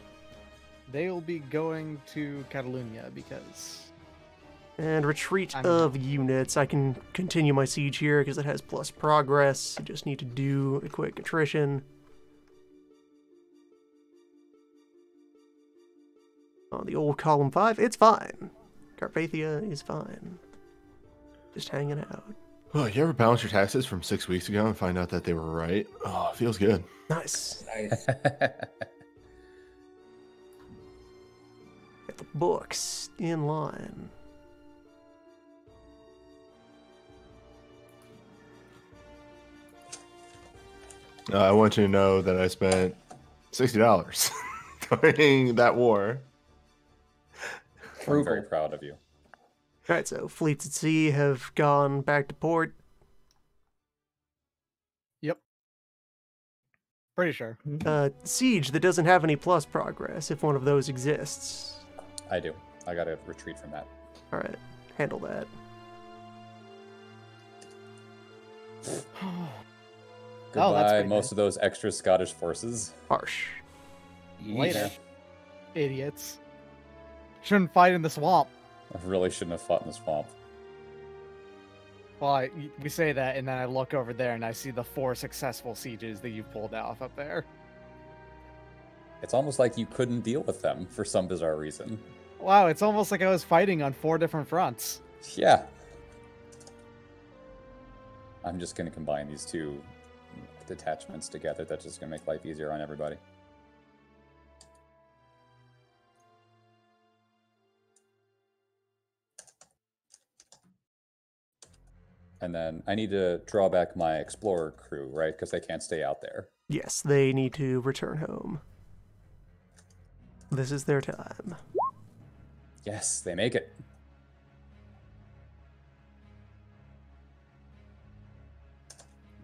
They'll be going to Catalonia because And retreat I'm- of units. I can continue my siege here because it has plus progress. I just need to do a quick attrition. On the old column 5, it's fine. Carpathia is fine. Just hanging out. Oh, you ever balance your taxes from 6 weeks ago and find out that they were right? Oh, it feels good. Nice. Nice. Get the books in line. I want you to know that I spent $60 during that war. I'm very proud of you. Alright, so fleets at sea have gone back to port. Yep. Pretty sure. Siege that doesn't have any plus progress, if one of those exists. I do. I gotta retreat from that. Alright, handle that. Oh, that's Goodbye, pretty most nice. of those extra Scottish forces. Harsh. Later. Idiots. Shouldn't fight in the swamp. I really shouldn't have fought in the swamp. Well, we say that, and then I look over there and I see the 4 successful sieges that you pulled off up there. It's almost like you couldn't deal with them for some bizarre reason. Wow, it's almost like I was fighting on 4 different fronts. Yeah. I'm just gonna combine these two detachments together. That's just gonna make life easier on everybody. And then I need to draw back my explorer crew, right? Because they can't stay out there. Yes, they need to return home. This is their time. Yes, they make it.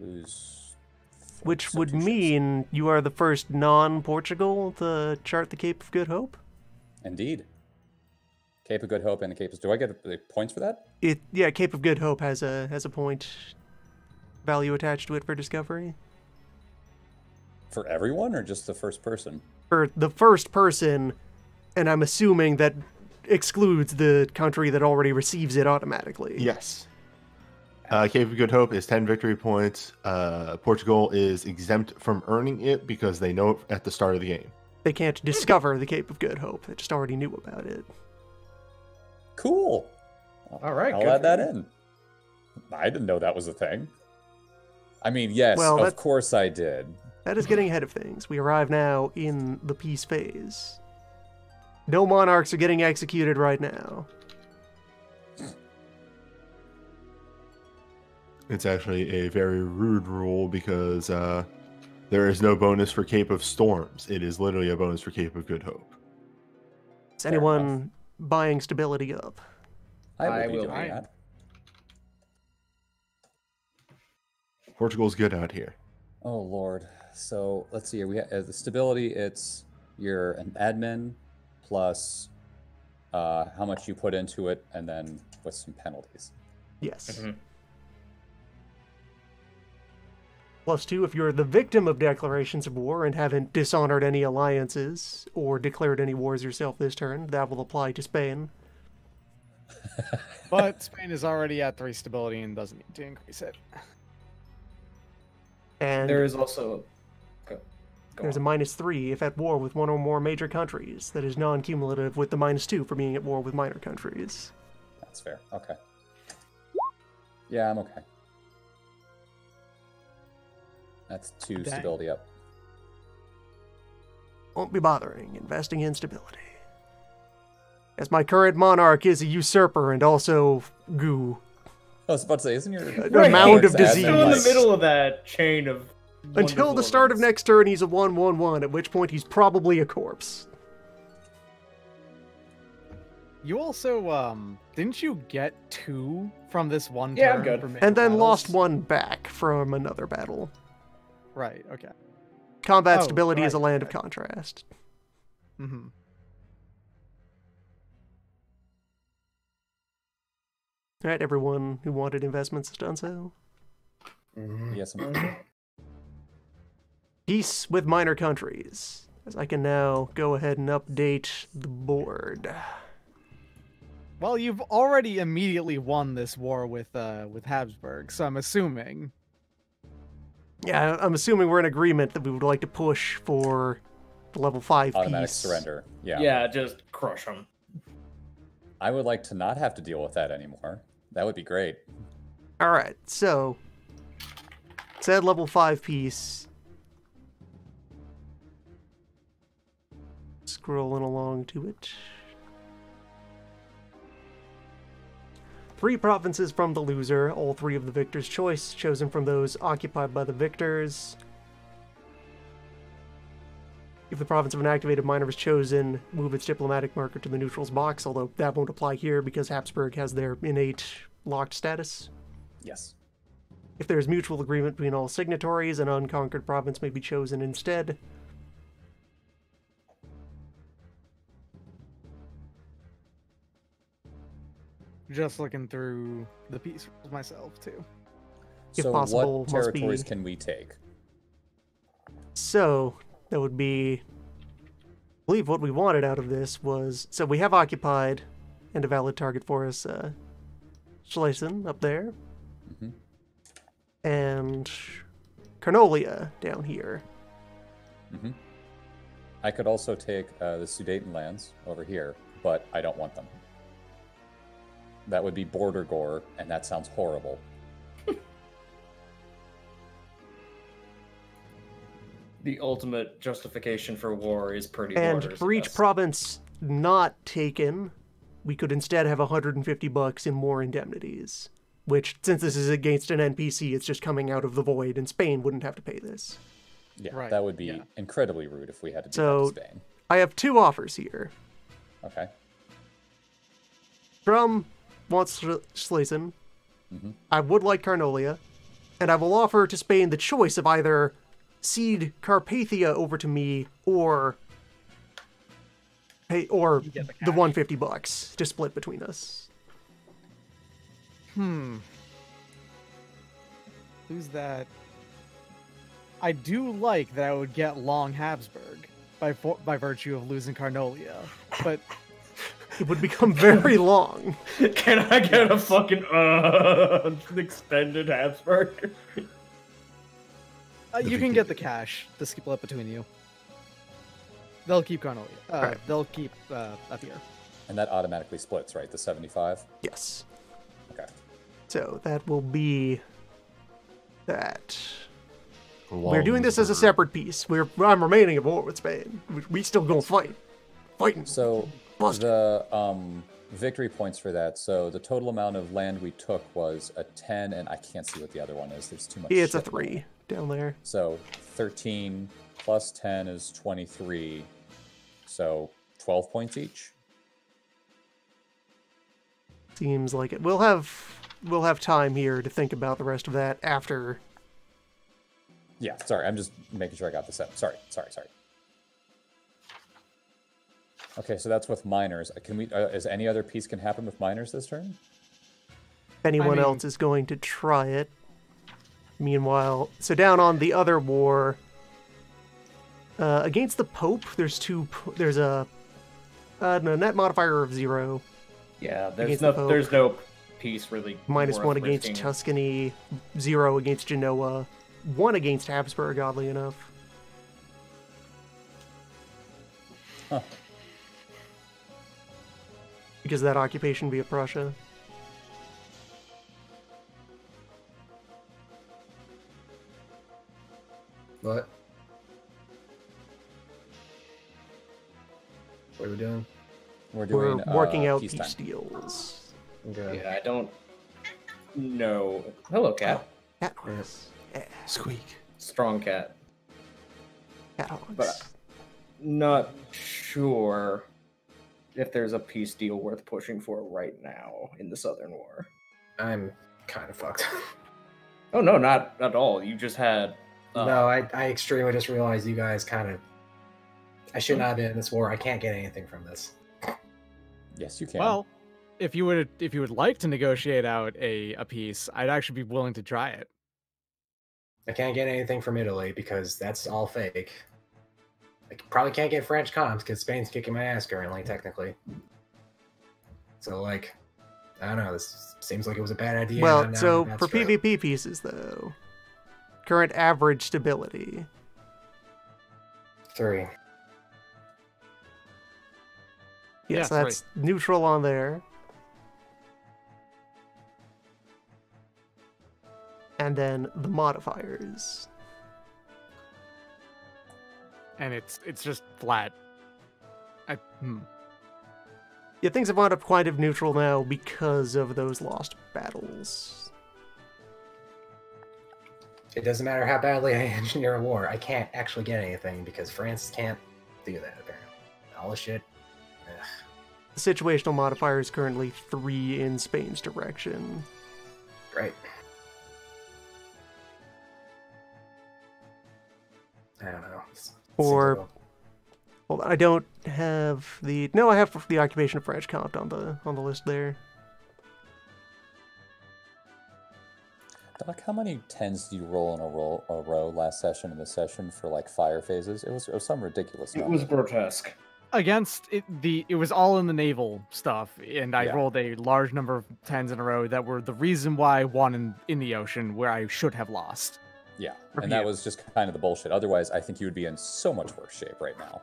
Lose. Which would 2 ships. mean you are the first non-Portugal to chart the Cape of Good Hope? Indeed. Cape of Good Hope and the Cape of... Do I get the points for that? Yeah, Cape of Good Hope has a point value attached to it for discovery. For everyone or just the first person? For the first person, and I'm assuming that excludes the country that already receives it automatically. Yes. Cape of Good Hope is 10 victory points. Portugal is exempt from earning it because they know it at the start of the game. They can't discover the Cape of Good Hope. They just already knew about it. Cool. All right, I'll good add for that you. in. I didn't know that was a thing. I mean, yes, Well, of course I did. That is getting ahead of things. We arrive now in the peace phase. No monarchs are getting executed right now. It's actually a very rude rule because there is no bonus for Cape of Storms. It is literally a bonus for Cape of Good Hope. Is anyone buying stability up? I will be will doing buy. that. Portugal's good out here. Oh Lord. So let's see here. We have the stability. It's you're an admin plus how much you put into it, and then with some penalties. Yes. Mhm. +2 if you're the victim of declarations of war and haven't dishonored any alliances or declared any wars yourself this turn. That will apply to Spain. But Spain is already at 3 stability and doesn't need to increase it. And There is also. Go there's a on. -3 if at war with one or more major countries. That is non-cumulative with the -2 for being at war with minor countries. That's fair. Okay. Yeah, I'm okay. That's 2 Dang. stability up. Won't be bothering investing in stability. As my current monarch is a usurper and also goo. I was about to say, isn't your A mound of admin disease. Still in the like- middle of that chain of. Until wonderful the start of events. next turn, he's a 1/1/1, at which point he's probably a corpse. You also, didn't you get 2 from this one Yeah, I'm turn good. for major And then battles? lost 1 back from another battle. Right, okay. Combat Oh, stability is a right, land of okay. contrast. Mm-hmm. Alright, everyone who wanted investments has done so. Yes, I'm Mm-hmm. Peace with minor countries. As I can now go ahead and update the board. Well, you've already immediately won this war with Habsburg, so I'm assuming. Yeah, I'm assuming we're in agreement that we would like to push for the level 5 automatic peace. surrender. Yeah. Yeah, just crush them. I would like to not have to deal with that anymore. That would be great. Alright, so said level 5 piece. Scrolling along to it. 3 provinces from the loser, all 3 of the victor's choice, chosen from those occupied by the victors. If the province of an activated minor is chosen, move its diplomatic marker to the neutrals box, although that won't apply here because Habsburg has their innate locked status. Yes. If there is mutual agreement between all signatories, an unconquered province may be chosen instead. Just looking through the piece myself, too. If So possible, what must be- territories can we take? So, that would be... I believe what we wanted out of this was... So we have occupied, and a valid target for us, Schlesien up there. Mhm. And Carnolia down here. Hmm. I could also take the Sudeten lands over here, but I don't want them. That would be border gore, and that sounds horrible. The ultimate justification for war is pretty And borders, for each yes. province not taken, we could instead have $150 in more indemnities. Which, since this is against an NPC, it's just coming out of the void, and Spain wouldn't have to pay this. Yeah, Right, that would be yeah. incredibly rude if we had to do So- that to Spain. I have 2 offers here. Okay. From wants Schlesien. Mhm. I would like Carnolia, and I will offer to Spain the choice of either cede Carpathia over to me or pay or You get the the cash. $150 to split between us. Who's that? I do like that I would get Long Habsburg by virtue of losing Carnolia, but it would become very long. Can I get a fucking extended Habsburg? You can get the cash to split between you. They'll keep going away. Right. They'll keep up here. And that automatically splits, right? The 75? Yes. Okay. So that will be that. Long We're doing this as a separate piece. I'm remaining at war with Spain. We still gonna fight. Fighting. So Bust. the victory points for that. So the total amount of land we took was a 10, and I can't see what the other one is. There's too much. It's a shit 3 down there. So 13 plus 10 is 23. So 12 points each. Seems like it. We'll have time here to think about the rest of that after. Yeah, sorry. I'm just making sure I got this up. Sorry. Okay, so that's with miners. Can we? Is any other piece can happen with miners this turn? If anyone mean- else is going to try it. Meanwhile, so down on the other war, against the Pope, there's a net modifier of 0. Yeah, Against the Pope. there's no piece really. -1 worth against risking. Tuscany, 0 against Genoa, 1 against Habsburg, oddly enough. Huh. Because of that occupation via Prussia. What? What are we doing? We're We're doing working out peacetime. peace deals. Okay. Yeah, I don't know. Hello, cat. Cat hogs. Yeah, Squeak. Strong cat. cat hogs. But- Not sure if there's a peace deal worth pushing for right now in the Southern War. I'm kind of fucked. Oh no, not at all. You just had. No, I extremely just realized you guys kind of. I should not have been in this war. I can't get anything from this. Yes, you can. Well, if you would like to negotiate out a peace, I'd actually be willing to try it. I can't get anything from Italy because that's all fake. I probably can't get French comms because Spain's kicking my ass currently, technically. So, like, I don't know. This seems like it was a bad idea. Well, and I'm so now for screwed. PvP pieces, though, current average stability. 3. Yes, Yeah, that's neutral on there. And then the modifiers. And it's just flat. Yeah, things have wound up kind of neutral now because of those lost battles. It doesn't matter how badly I engineer a war. I can't actually get anything because France can't do that, apparently. All the shit. Ugh. The situational modifier is currently 3 in Spain's direction. Great. I don't know. Or- Hold on, I don't have the... No, I have the occupation of French Comte on the list there. Doc, how many 10s did you roll in a row last session and this session for like fire phases? It was some ridiculous It number. was grotesque. Against it was all in the naval stuff, and I Yeah. rolled a large number of 10s in a row that were the reason why I won in the ocean, where I should have lost. Yeah, For and that you. was just kind of the bullshit. Otherwise, I think you would be in so much worse shape right now.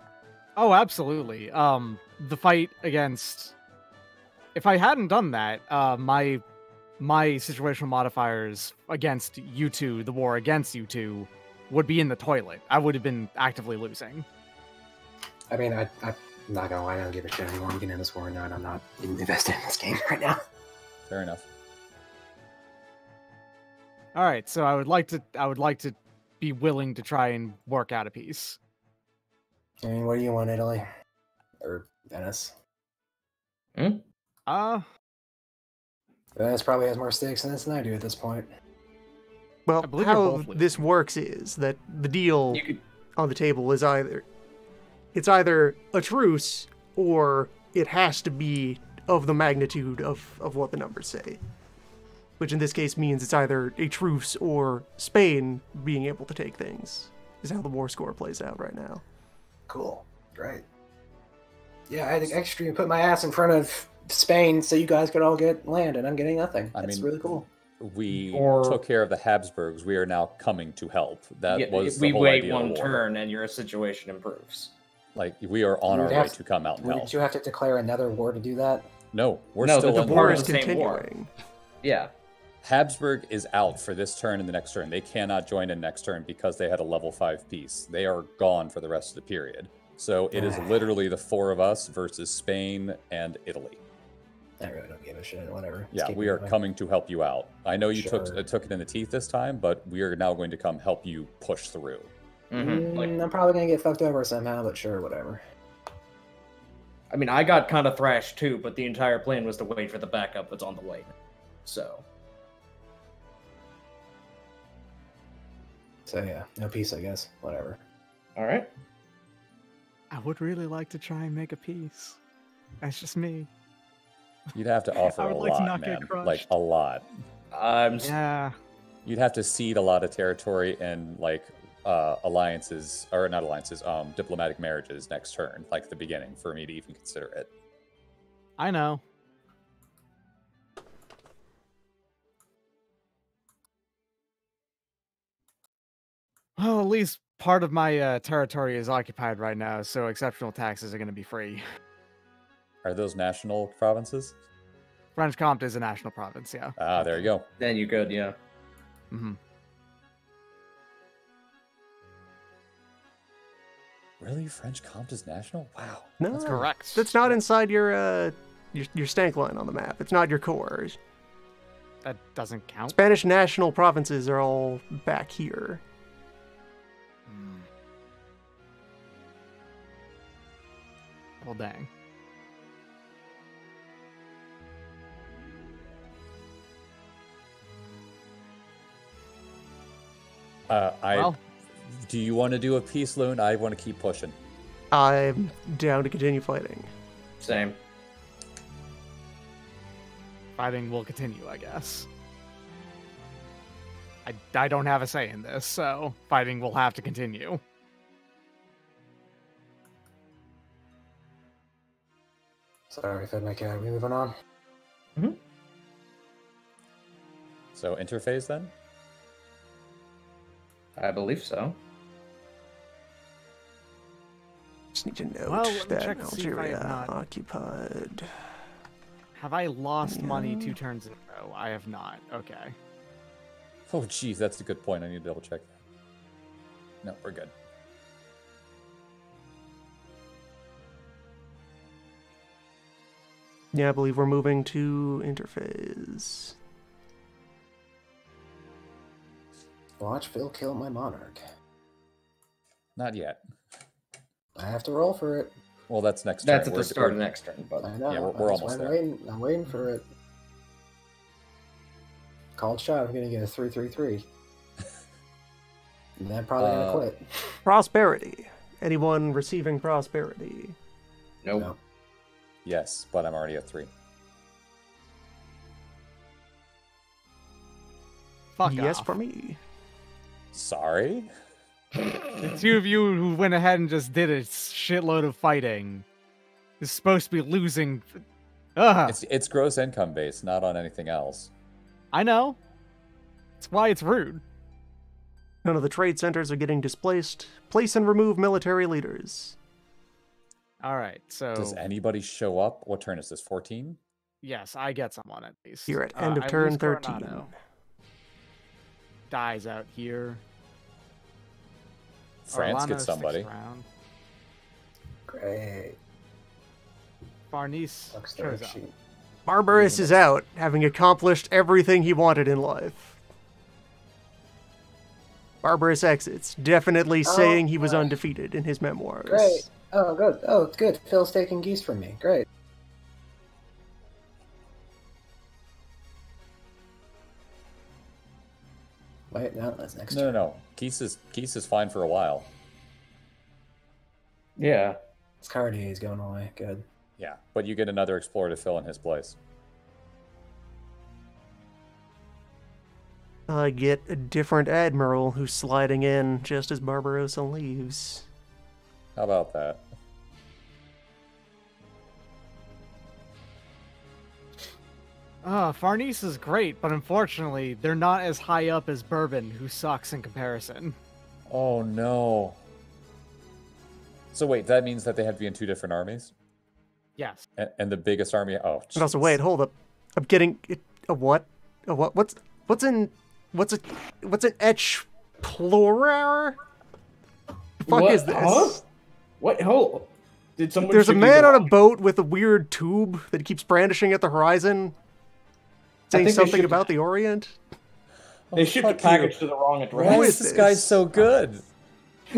Oh, absolutely. The fight against, if I hadn't done that, my situational modifiers against you two, the war against you two, would be in the toilet. I would have been actively losing. I mean, I'm not gonna lie, I don't give a shit anymore. I'm getting in this war or not. I'm not even invested in this game right now. Fair enough. All right, so I would like to be willing to try and work out a peace. I mean, what do you want, Italy? Or Venice? Venice probably has more stakes in this than I do at this point. Well, I believe you're how both this works is that the deal You could. on the table is either a truce or it has to be of the magnitude of what the numbers say. Which in this case means it's either a truce or Spain being able to take things, is how the war score plays out right now. Cool. Great. Yeah, I had to extra put my ass in front of Spain so you guys could all get land, and I'm getting nothing. That's really cool. We took care of the Habsburgs. We are now coming to help. That was the we whole wait idea of one the war. turn and your situation improves. Like, we are on our way to come out and help. Did you have to declare another war to do that? No, we're No, still the in war the is the same continuing. Yeah. Habsburg is out for this turn and the next turn. They cannot join in next turn because they had a level 5 piece. They are gone for the rest of the period. So it is literally the 4 of us versus Spain and Italy. I really don't give a shit. Whatever. Yeah, we are coming to help you out. I know you took it in the teeth this time, but we are now going to come help you push through. I'm probably going to get fucked over somehow, but sure, whatever. I mean, I got kind of thrashed too, but the entire plan was to wait for the backup that's on the way. So yeah, no peace, I guess. Whatever. all right. I would really like to try and make a peace. That's just me. You'd have to offer I a would like to lot, not get man. crushed. Like, a lot. Yeah. You'd have to cede a lot of territory and, like, alliances, or not alliances, diplomatic marriages next turn, like the beginning, for me to even consider it. I know. Well, at least part of my territory is occupied right now, so exceptional taxes are going to be free. Are those national provinces? French Comte is a national province, yeah. Ah, there you go. Then you could, yeah. Mm-hmm. Really? French Comte is national? Wow. No, That's correct. That's not inside your stank line on the map. It's not your core. That doesn't count. Spanish national provinces are all back here. Well, dang. Do you want to do a peace loan? I want to keep pushing. I'm down to continue fighting. Same. Fighting will continue, I guess. I don't have a say in this, so fighting will have to continue. Sorry, Fed my cat. Are we moving on? So interphase then? I believe so. Just need to note Well, let me that check to see if I have Algeria not- occupied. Have I lost money 2 turns in a row? I have not. Okay. Oh, geez, that's a good point. I need to double check that. No, we're good. Yeah, I believe we're moving to interphase. Watch Phil kill my monarch. Not yet. I have to roll for it. Well, that's next turn. That's at the start of next turn, but I know. Yeah, we're that's almost why there. I'm waiting for it. Called shot. I'm gonna get a 3-3-3. And then probably gonna quit. Prosperity. Anyone receiving prosperity? nope. No. Yes, but I'm already at 3. Fuck yes, off. for me. Sorry? The 2 of you who went ahead and just did a shitload of fighting is supposed to be losing. Ugh. It's gross income based, not on anything else. I know. That's why it's rude. None of the trade centers are getting displaced. Place and remove military leaders. All right, so Does anybody show up? What turn is this? 14? yes, I get someone at least. You're at end of I turn lose 13. Coronado. Dies out here. France Orlando gets sticks somebody. around. Great. Farnese Looks the shows right up. sheet. Barbarous is out, having accomplished everything he wanted in life. Barbarous exits, definitely saying he was undefeated in his memoirs. Great. Oh, good. Oh, good. Phil's taking geese from me. Great. Wait, no, that's next turn. No. Keese is fine for a while. Yeah. It's Cartier is going away. Good. Yeah, but you get another explorer to fill in his place. I get a different admiral who's sliding in just as Barbarossa leaves. How about that? Farnese is great, but unfortunately, they're not as high up as Bourbon, who sucks in comparison. Oh no. So wait, that means that they have to be in 2 different armies? Yes. And the biggest army... Oh, And also, jeez. wait, hold up. I'm getting a what? A what? What's an explorer? The fuck What? is this? Huh? What? Hold. Did someone? There's a shoot you man the on a wrong- boat with a weird tube that he keeps brandishing at the horizon, saying think they something should- about the Orient. They shipped the fuck you. package to the wrong Why address. Who is is this guy this? so good?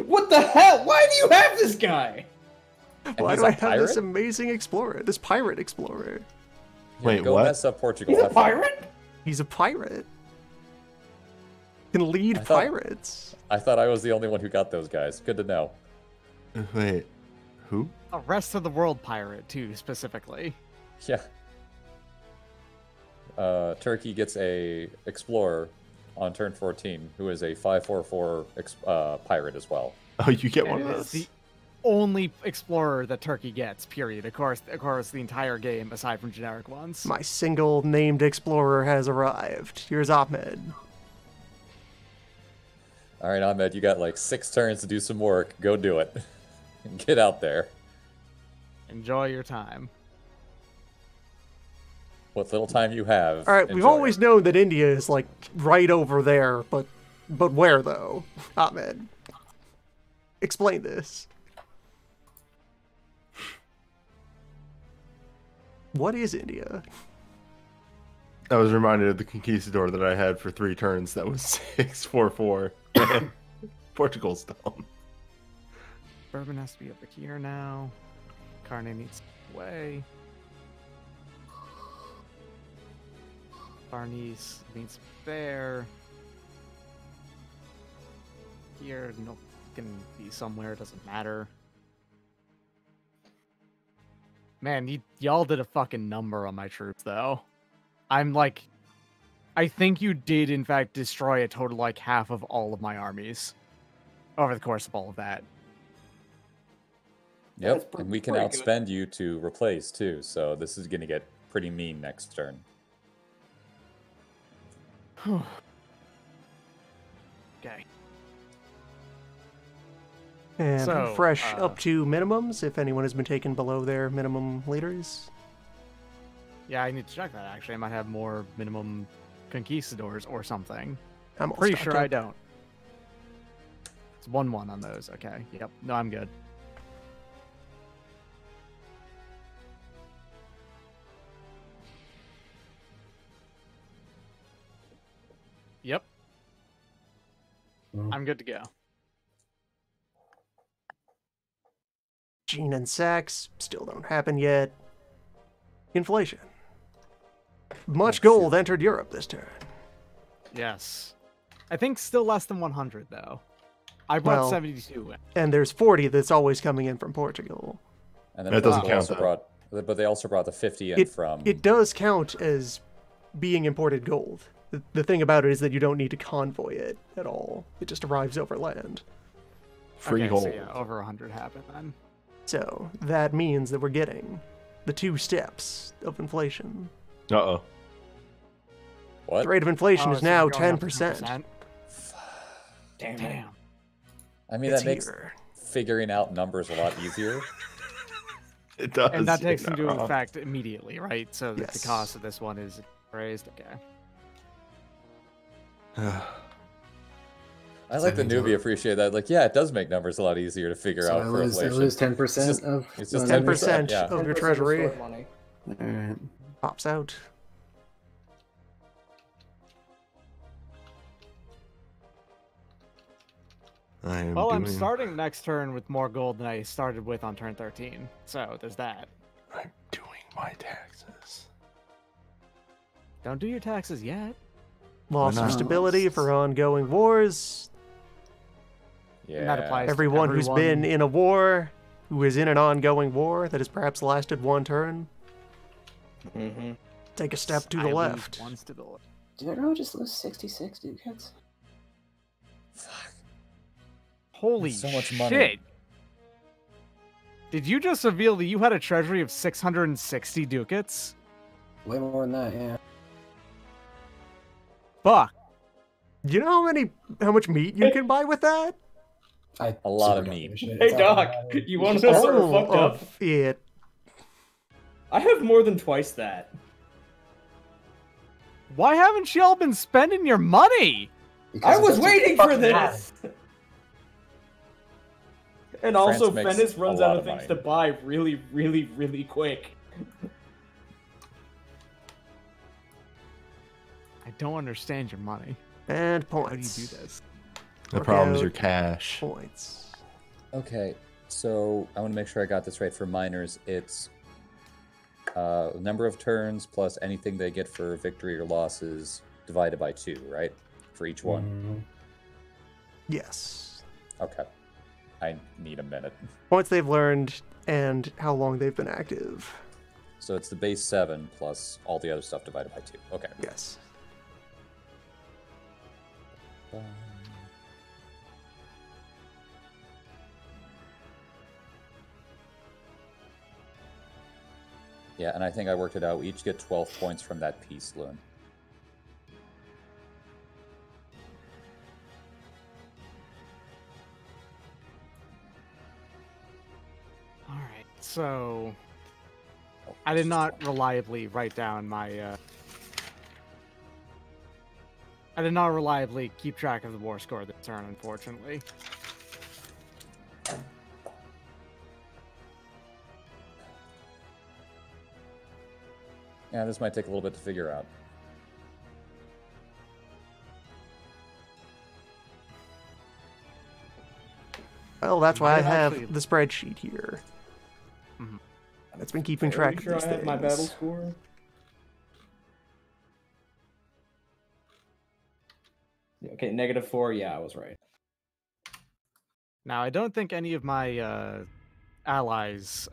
What the hell? Why do you have this guy? And Why he's do a I have this pirate? amazing explorer? This pirate explorer. Wait, Go what? mess up Portugal. He's a Have fun. pirate? He's a pirate. Can lead I thought- pirates. I thought I was the only one who got those guys. Good to know. Wait, who? A rest of the world pirate, too, specifically. Yeah. Turkey gets a explorer on turn 14, who is a 5/4/4 pirate as well. Oh, you get one And of it is those. the only explorer that Turkey gets, period. Of course, the entire game, aside from generic ones. My single named explorer has arrived. Here's Ahmed. All right, Ahmed, you got like 6 turns to do some work. Go do it. Get out there. Enjoy your time. What little time you have. All right, we've enjoy always it. known that India is like right over there, but where though? Ahmed, explain this. What is India? I was reminded of the conquistador that I had for 3 turns. That was 6/4/4. Portugal's down. Bourbon has to be over here now. Carne needs to away. Farnese needs there. Here, no, can be somewhere. Doesn't matter. Man, y'all did a fucking number on my troops, though. I'm like, I think you did in fact destroy a total like half of all of my armies over the course of all of that. Yep, That's and we can pretty good. outspend you to replace too, so this is going to get pretty mean next turn. Okay. And So, fresh uh, up to minimums if anyone has been taken below their minimum leaders. Yeah, I need to check that actually. I might have more minimum conquistadors or something. I'm all Pretty stocked sure I up. don't. It's 1-1 on those. Okay. Yep. No, I'm good. Yep. Mhm. I'm good to go. Gene and Sachs still don't happen yet. Inflation. Much gold entered Europe this turn. Yes. I think still less than 100 though. I brought Well, 72 in. And there's 40 that's always coming in from Portugal. And then That doesn't they count, also though. brought, but they also brought the 50 in from. It does count as being imported gold. The thing about it is that you don't need to convoy it at all. It just arrives over land. Free Okay, gold. so yeah, over 100 happened then. So that means that we're getting the 2 steps of inflation. Uh-oh. What? The rate of inflation Oh, is so now we're going up to 10%. Damn it. Damn. I mean, It's that makes here. figuring out numbers a lot easier. It does. And that you're takes not into wrong. effect immediately, right? So that the Yes. cost of this one is raised. Okay. I like the means newbie I- appreciate that. Like, yeah, it does make numbers a lot easier to figure So out I for lose inflation. 10% of. it's just my 10% yeah. of your 10% treasury restored money. Alright. pops out. I am Well, I'm doing- starting next turn with more gold than I started with on turn 13. So there's that. I'm doing my taxes. Don't do your taxes yet. Loss of not? stability for ongoing wars. Yeah. And that applies to Everyone who's been in a war, who is in an ongoing war that has perhaps lasted 1 turn, Mm-hmm. take a step to I the lose left. 1 stability. Did I really just lose 66 ducats? Fuck. Holy so much shit! money. Did you just reveal that you had a treasury of 660 ducats? Way more than that, yeah. Fuck. You know how much meat you can buy with that? I A lot super of don't meat. give a shit. Hey, It's all Doc, about it. you want to know something fucked up? Of it. I have more than twice that. Why haven't y'all been spending your money? Because I it was doesn't waiting for fucking this! And also, France makes Venice runs a lot out of of things money. to buy really, really, really quick. I don't understand your money. And How do you points. do this? The Work problem is out your cash. Points. Okay, so I want to make sure I got this right for miners. It's number of turns plus anything they get for victory or losses divided by 2, right? For each one. Mhm. Yes. Okay. I need a minute. Points they've learned and how long they've been active. So it's the base 7 plus all the other stuff divided by 2. Okay. Yes. Yeah, and I think I worked it out. We each get 12 points from that peace loan. All right. So I did not reliably write down my. I did not reliably keep track of the war score this turn, unfortunately. Yeah, this might take a little bit to figure out. Well, that's why I Might have actually- the spreadsheet here. Mhm. That's been keeping Are track you of sure these I have things. my battle score? Yeah, okay, -4. Yeah, I was right. Now, I don't think any of my allies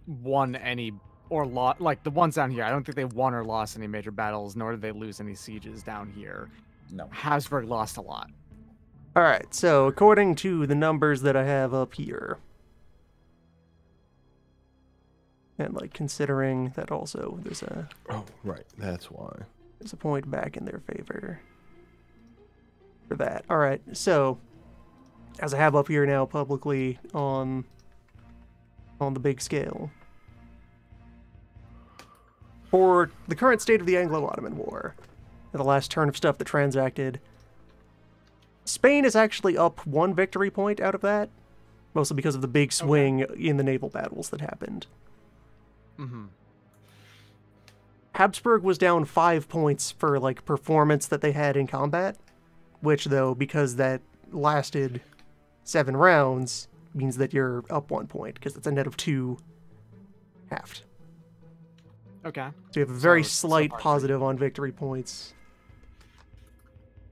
won any or lost, like the ones down here. I don't think they won or lost any major battles, nor did they lose any sieges down here. No. Habsburg lost a lot. All right, so according to the numbers that I have up here, and like considering that also there's a Oh, right. That's why. point back in their favor for that. All right, so as I have up here now publicly on the big scale, for the current state of the Anglo-Ottoman War, the last turn of stuff that transacted, Spain is actually up 1 victory point out of that, mostly because of the big swing in the naval battles that happened. Mm-hmm. Habsburg was down 5 points for like performance that they had in combat, which though, because that lasted 7 rounds, means that you're up 1 point, because it's a net of 2 halved. Okay. So you have a very So slight far, positive on victory points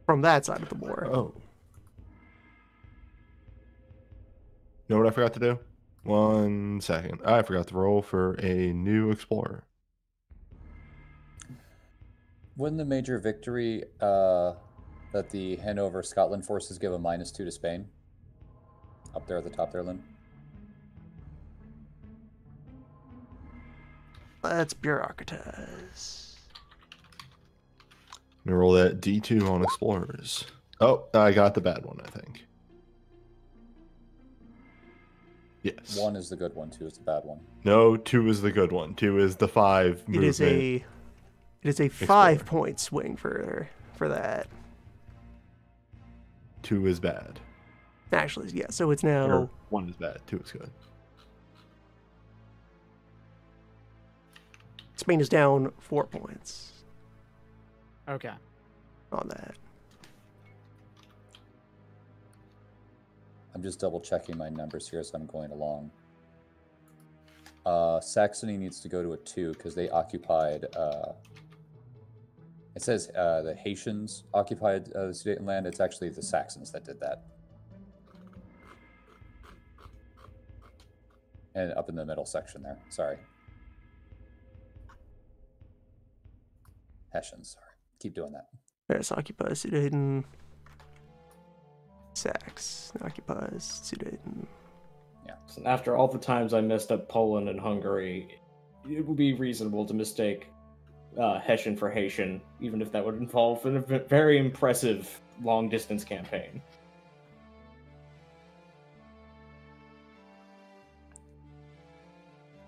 from that side of the war. Oh. You know what I forgot to do? 1 second. I forgot to roll for a new explorer. Wouldn't the major victory that the Hanover Scotland forces give a -2 to Spain? Up there at the top there, Lynn? Let's bureaucratize. Let me roll that D2 on explorers. Oh, I got the bad one, I think. Yes. 1 is the good one, 2 is the bad one. No, 2 is the good one. 2 is the 5 movement. It is a 5-point swing for that. 2 is bad. Actually, yeah. So it's now Or 1 is bad. 2 is good. Spain is down 4 points Okay. on that. I'm just double checking my numbers here as I'm going along. Saxony needs to go to a 2 because they occupied. It says the Haitians occupied the Sudetenland. It's actually the Saxons that did that. And up in the middle section there. Sorry. Hessians, sorry. Keep doing that. Paris occupies Sudeten. Sax occupies Sudeten. So after all the times I messed up Poland and Hungary, it would be reasonable to mistake Hessian for Haitian, even if that would involve a very impressive long-distance campaign.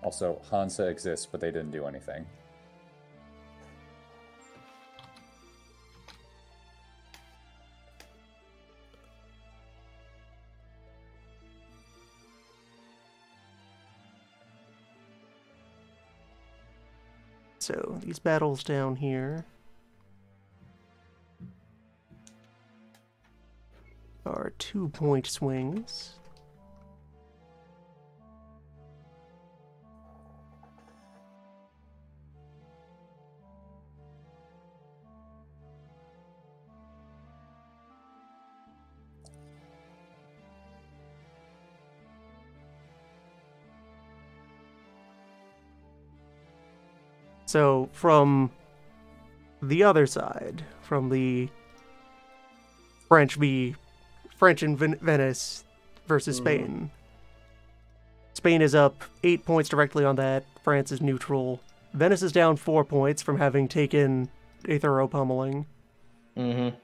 Also, Hansa exists, but they didn't do anything. So these battles down here are 2-point swings. So from the other side, from the French and Venice versus Spain. Spain is up 8 points directly on that. France is neutral. Venice is down 4 points from having taken a thorough pummeling. Mm-hmm.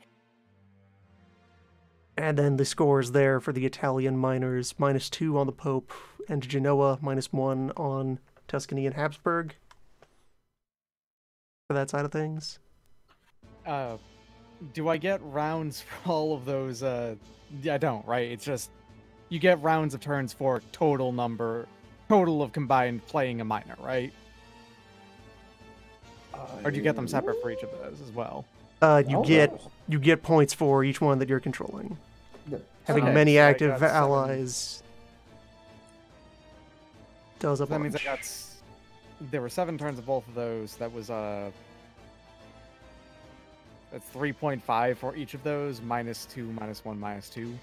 And then the scores there for the Italian miners, -2 on the Pope, and Genoa, -1 on Tuscany and Habsburg. For that side of things. Do I get rounds for all of those? I don't, right? It's just, you get rounds of turns for total of combined playing a minor, right? Or do you get them separate for each of those as well? You get points for each one that you're controlling. Having Okay, many so I active got 7. allies does a So that bunch. means there were 7 turns of both of those. That was that's 3.5 for each of those, -2, -1, -2,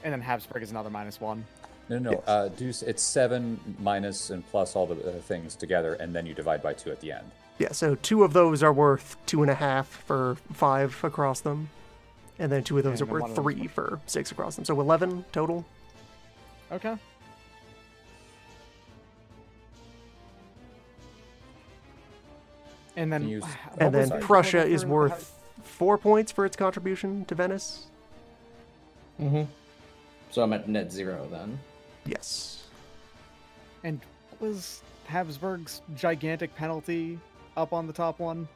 and then Habsburg is another -1. No. It's 7 minus and plus all the things together, and then you divide by 2 at the end. Yeah, so 2 of those are worth 2.5 for 5 across them, and then 2 of those And are then worth one of them's 3 for 6 across them. So 11 total. Okay. And then, Can you use- what And was then the Prussia total is for worth 4 points for its contribution to Venice. Mm-hmm. So I'm at net 0 then. Yes. And what was Habsburg's gigantic penalty up on the top one?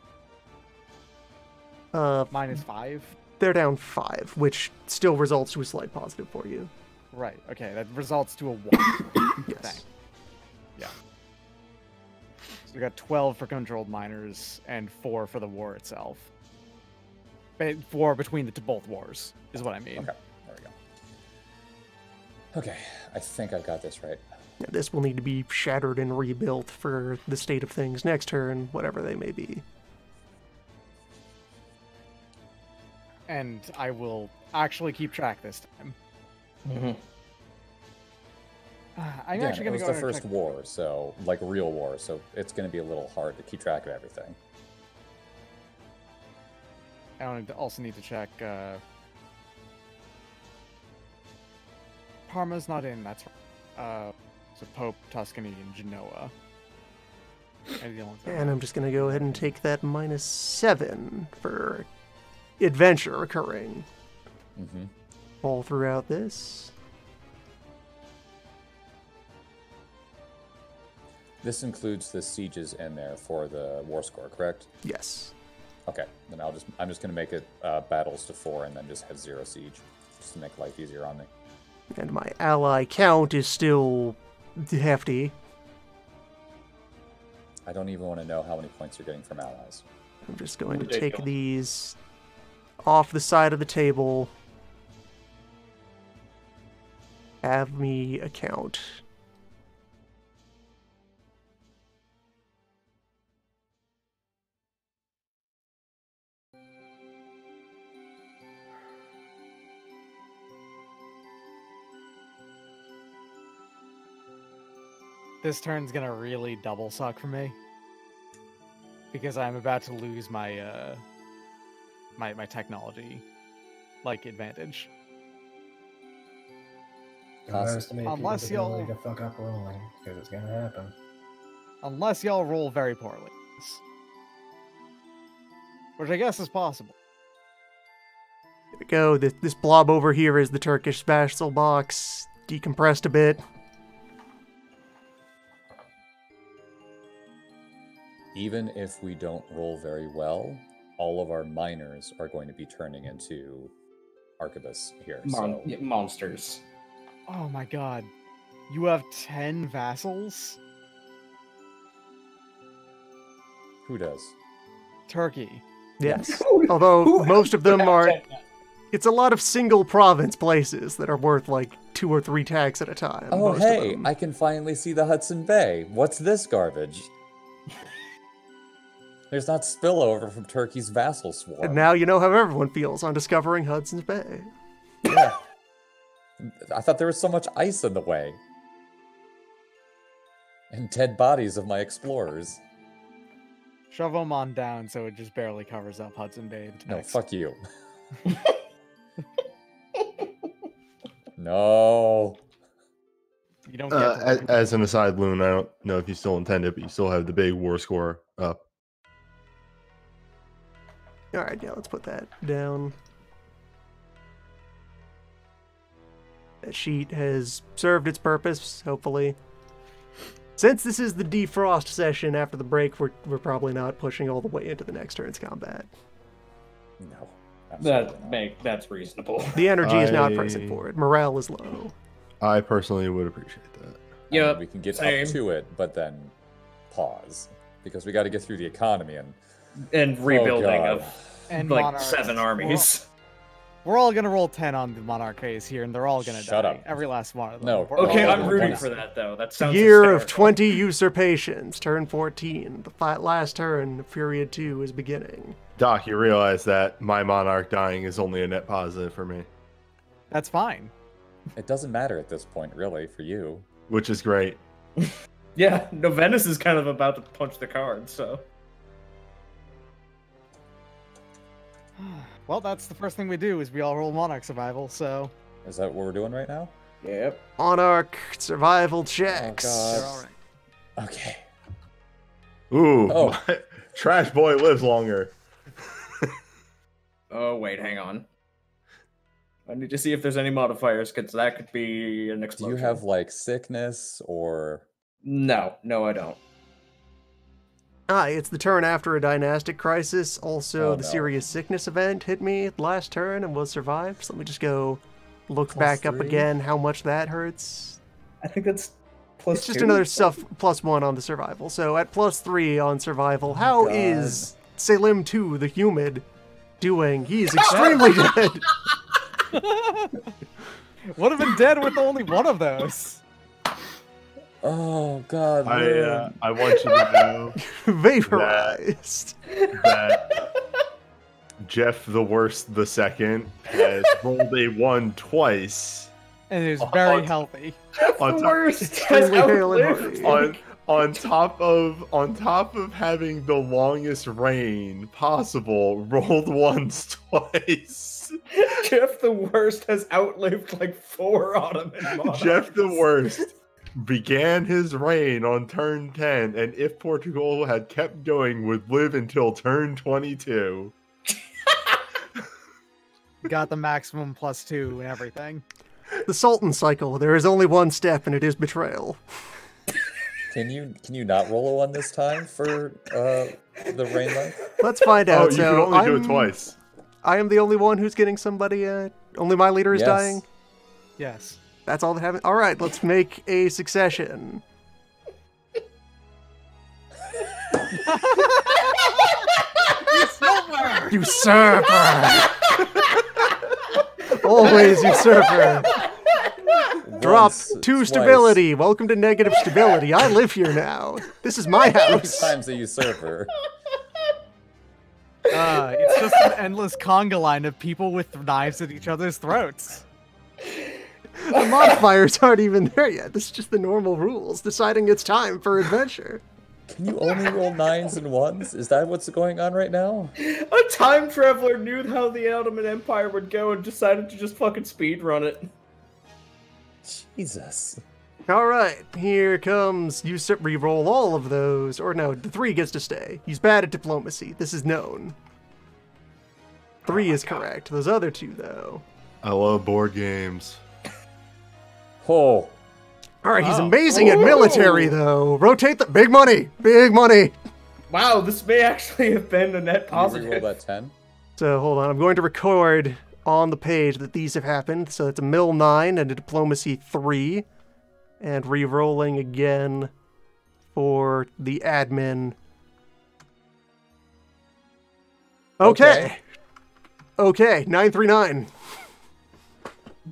-5? They're down 5, which still results to a slight positive for you. Right, okay, that results to a 1. Yes. Dang. Yeah. So we got 12 for controlled miners and 4 for the war itself. 4 between both wars, is what I mean. Okay, there we go. Okay, I think I've got this right. Yeah, this will need to be shattered and rebuilt for the state of things next turn, whatever they may be. And I will actually keep track this time. Mm-hmm. I'm Again, actually it going was to go the ahead and first check- war, so like real war, so it's going to be a little hard to keep track of everything. I also need to check. Parma's not in. That's right. So Pope, Tuscany, and Genoa. And I'm just going to go ahead and take that -7 for adventure occurring Mm-hmm. all throughout this. This includes the sieges in there for the war score, correct? Yes. Okay, then I'm just going to make it battles to 4 and then just have 0 siege, just to make life easier on me. And my ally count is still hefty. I don't even want to know how many points you're getting from allies. I'm just going to take Ridiculous. these off the side of the table. Have me a count. This turn's gonna really double suck for me because I'm about to lose my my technology advantage. Don't underestimate Unless people's ability y'all- to fuck up rolling, because it's gonna happen. Unless y'all roll very poorly. Which I guess is possible. There we go. This blob over here is the Turkish vassal box. Decompressed a bit. Even if we don't roll very well, all of our miners are going to be turning into arquebus here. So Monsters. Oh my god. You have 10 vassals? who does? Turkey. Yes. Although most of them are... It's a lot of single province places that are worth like 2 or 3 tax at a time. Oh, most of hey, them. I can finally see the Hudson Bay. What's this garbage? There's not spillover from Turkey's vassal swarm. And now you know how everyone feels on discovering Hudson's Bay. Yeah. I thought there was so much ice in the way. And dead bodies of my explorers. Shove them on down so it just barely covers up Hudson Bay. No, fuck you. No. You don't get to as an aside, Loon, I don't know if you still intend it, but you still have the big war score up. Alright, yeah, let's put that down. That sheet has served its purpose, hopefully. Since this is the defrost session after the break, we're probably not pushing all the way into the next turn's combat. No. absolutely not. That's reasonable. The energy is not pressing for it. Morale is low. I personally would appreciate that. Yeah, We can get same. up to it, but then pause. Because we got to get through the economy And rebuilding God. of And like Monarchs. 7 armies. We're all gonna roll 10 on the Monarch phase here, and they're all gonna Shut die. up. Every last one of them. No. We're Okay, all I'm gonna rooting die. for that though. That sounds Year of hysterical. 20 usurpations, turn 14. The last turn of period 2 is beginning. Doc, you realize that my monarch dying is only a net positive for me, That's fine. It doesn't matter at this point, really, for you. which is great. Yeah, no, Venice is kind of about to punch the card, so. Well, that's the first thing we do is we all roll Monarch survival, so Is that what we're doing right now? Yep. Monarch survival checks. God. they're all right. Okay. Ooh, Oh. Trash Boy lives longer. Oh, wait, hang on. I need to see if there's any modifiers, because that could be an Do explosion. you have, like, sickness or... No, I don't. It's the turn after a dynastic crisis. Also, Oh, the no. serious sickness event hit me last turn and was survived. So let me just go look Plus back up 3? again how much that hurts. I think that's plus It's just 2. another +1 on the survival. So at +3 on survival, how God. is Selim 2, the humid, doing? He's extremely dead. Would have been dead with only one of those. Oh, God. I want you to know Vaporized. that Jeff the Worst the Second has rolled a 1 twice. And it is very healthy. On the top- worst. Extremely Has hale and outlived. hearty. on top of having the longest reign possible, rolled once twice. Jeff the Worst has outlived like 4 Ottoman monarchs. Jeff the Worst began his reign on turn 10, and if Portugal had kept going, would live until turn 22. Got the maximum +2 and everything. The Sultan cycle. There is only one step, and it is betrayal. Can you not roll a 1 this time for the rain length? Let's find Oh, out. you so can only do I'm- it twice. I am the only one who's getting somebody. Only my leader is Yes. dying. Yes. That's all that happened. All right, let's make a succession. Usurper! Always usurper. Drop Once, 2 twice. stability. Welcome to negative stability. I live here now. This is my 3 house. times a usurper. It's just an endless conga line of people with knives at each other's throats. The modifiers aren't even there yet. This is just the normal rules, deciding it's time for adventure. Can you only roll 9s and 1s? Is that what's going on right now? A time traveler knew how the Ottoman Empire would go and decided to just fucking speed run it. Jesus. All right, here comes re-roll all of those. Or no, the 3 gets to stay. He's bad at diplomacy. This is known. 3 is correct. Those other 2, though. I love board games. Oh, All right, he's amazing at military, though. Rotate the big money, big money. Wow, this may actually have been a net can you positive. reroll that 10? So hold on, I'm going to record on the page that these have happened. So it's a Mill 9 and a Diplomacy 3. And re-rolling again for the admin. Okay. Okay, 939.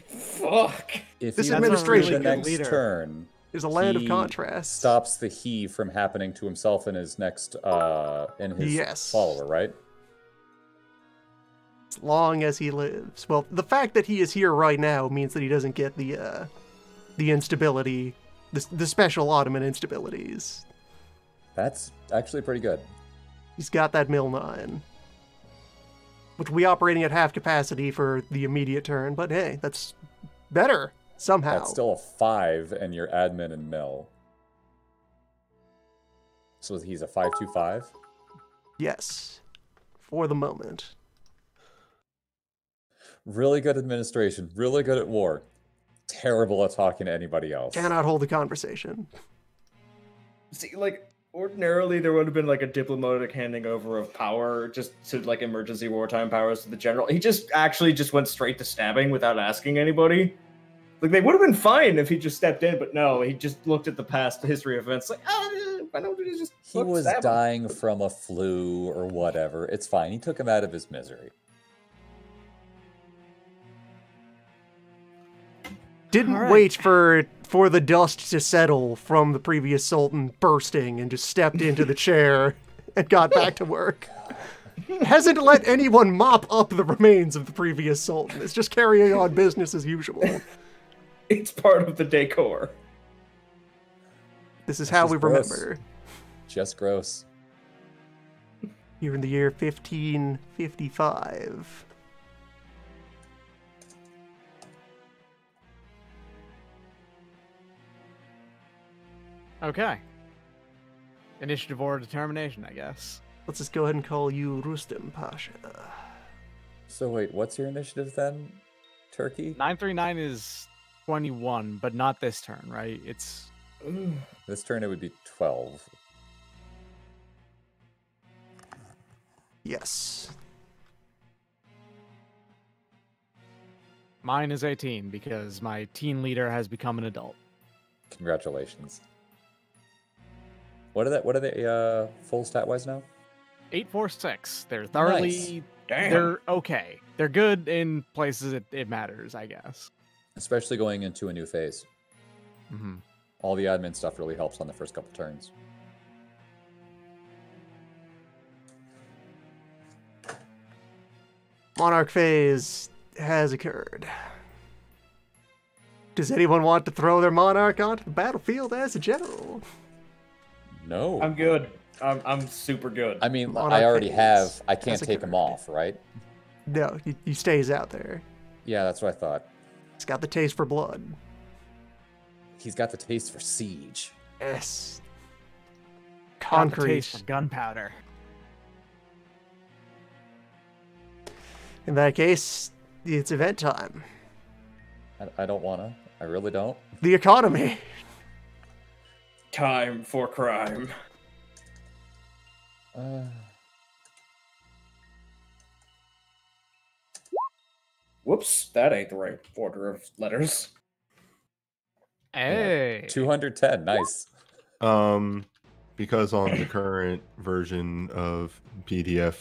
Fuck. If This he administration the good next leader. turn, There's a land of he contrast. stops the he from happening to himself and his next in his Yes. follower, right? As long as he lives. Well, the fact that he is here right now means that he doesn't get the instability, the special Ottoman instabilities. That's actually pretty good. He's got that Mill 9. Which will be operating at half capacity for the immediate turn, but hey, that's better, somehow. That's still a 5 and your admin and mill. So he's a 5/2/5? Yes. For the moment. Really good administration, really good at war. Terrible at talking to anybody else. Cannot hold a conversation. See, like, ordinarily there would have been like a diplomatic handing over of power just to like emergency wartime powers to the general. He just went straight to stabbing without asking anybody. Like, they would have been fine if he just stepped in, but no, he just looked at the past history of events like, why don't we just He was stab him? dying from a flu or whatever. It's fine. He took him out of his misery. Didn't All right. wait for the dust to settle from the previous sultan bursting and just stepped into the chair and got back to work. Hasn't let anyone mop up the remains of the previous sultan. It's just carrying on business as usual. It's part of the decor. This is That's how just we gross. remember. Just gross. Here in the year 1555. Okay. Initiative or determination, I guess. Let's just go ahead and call you Rustem Pasha. So wait, what's your initiative then, Turkey? 939 is 21, but not this turn, right? It's This turn it would be 12. Yes. mine is 18 because my teen leader has become an adult. Congratulations. What are they full stat wise now? 846. They're thoroughly. Damn. They're okay. They're good in places it matters, I guess. Especially going into a new phase. Mm-hmm. All the admin stuff really helps on the first couple turns. Monarch phase has occurred. Does anyone want to throw their monarch onto the battlefield as a general? No. I'm good. I'm super good. I mean, Monarch I already phase have. I can't has take him occurred. off, right? No, he stays out there. Yeah, that's what I thought. He's got the taste for blood. He's got the taste for siege. Yes. Got the Concrete. taste for gunpowder. In that case, it's event time. I don't want to. I really don't. The economy. Time for crime. Whoops, that ain't the right order of letters. Hey. 210. Nice. Because on the current version of PDF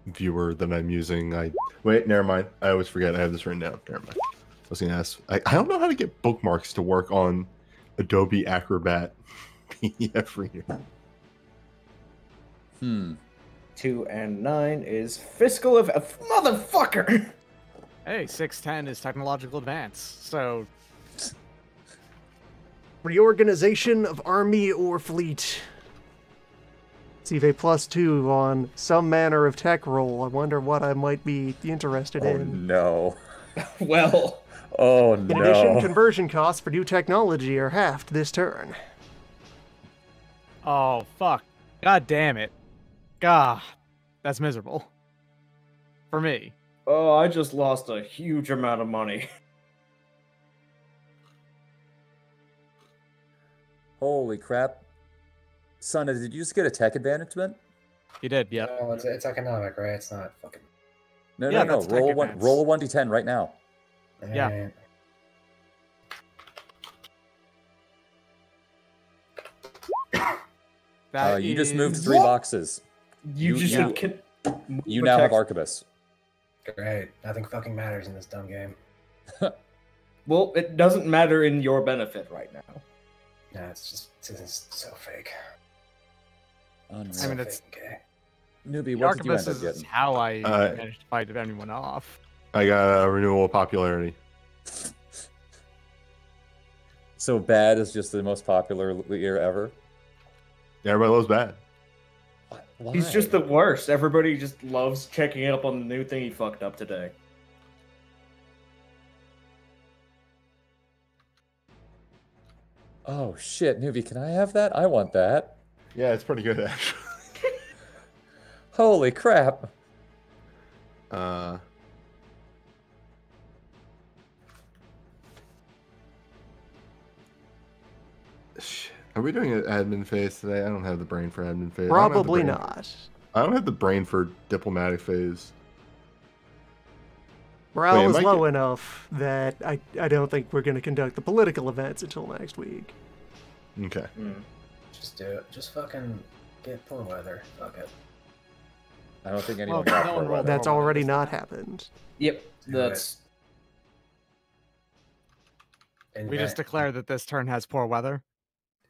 viewer that I'm using, wait, never mind. I always forget. I have this written down. Never mind. I was gonna ask. I don't know how to get bookmarks to work on Adobe Acrobat PDF reader. 2 and 9 is fiscal of motherfucker. Hey, 610 is technological advance. So Reorganization of army or fleet. Receive a +2 on some manner of tech roll. I wonder what I might be interested Oh in. no. Well, Oh In addition, no. conversion costs for new technology are halved this turn. oh fuck. God damn it. God. That's miserable. For me. Oh, I just lost a huge amount of money. Holy crap. Son, did you just get a tech advancement? You did, yeah. No, it's economic, right? It's not fucking. No, Yeah, no, no. that's tech advance. Roll a 1d10 right now. Yeah. Alright. You just moved is- 3 boxes. You just you- can You move now a have text- Arquebus. Great. Nothing fucking matters in this dumb game. Well, it doesn't matter in your benefit right now. No, it's so fake. Unreal. So mean, it's- fake, okay. Newbie, The what did you end Arquebus up is getting? how I managed to fight anyone off. I got a renewal of popularity. So bad is just the most popular year ever? Everybody loves bad. Why? He's just the worst. Everybody just loves checking up on the new thing he fucked up today. Oh shit, Newbie, can I have that? I want that. Yeah, it's pretty good actually. Holy crap. Shit. Are we doing an admin phase today? I don't have the brain for admin phase. Probably not. I don't have the brain for diplomatic phase. Morale Wait, is am I low enough that I don't think we're going to conduct the political events until next week. Okay. Just do it. Just fucking get poor weather. Fuck it. I don't think anyone Well, got no poor one rolled weather. That's Poor weather already this not time. happened. Yep, Do that's We just declare that this turn has poor weather.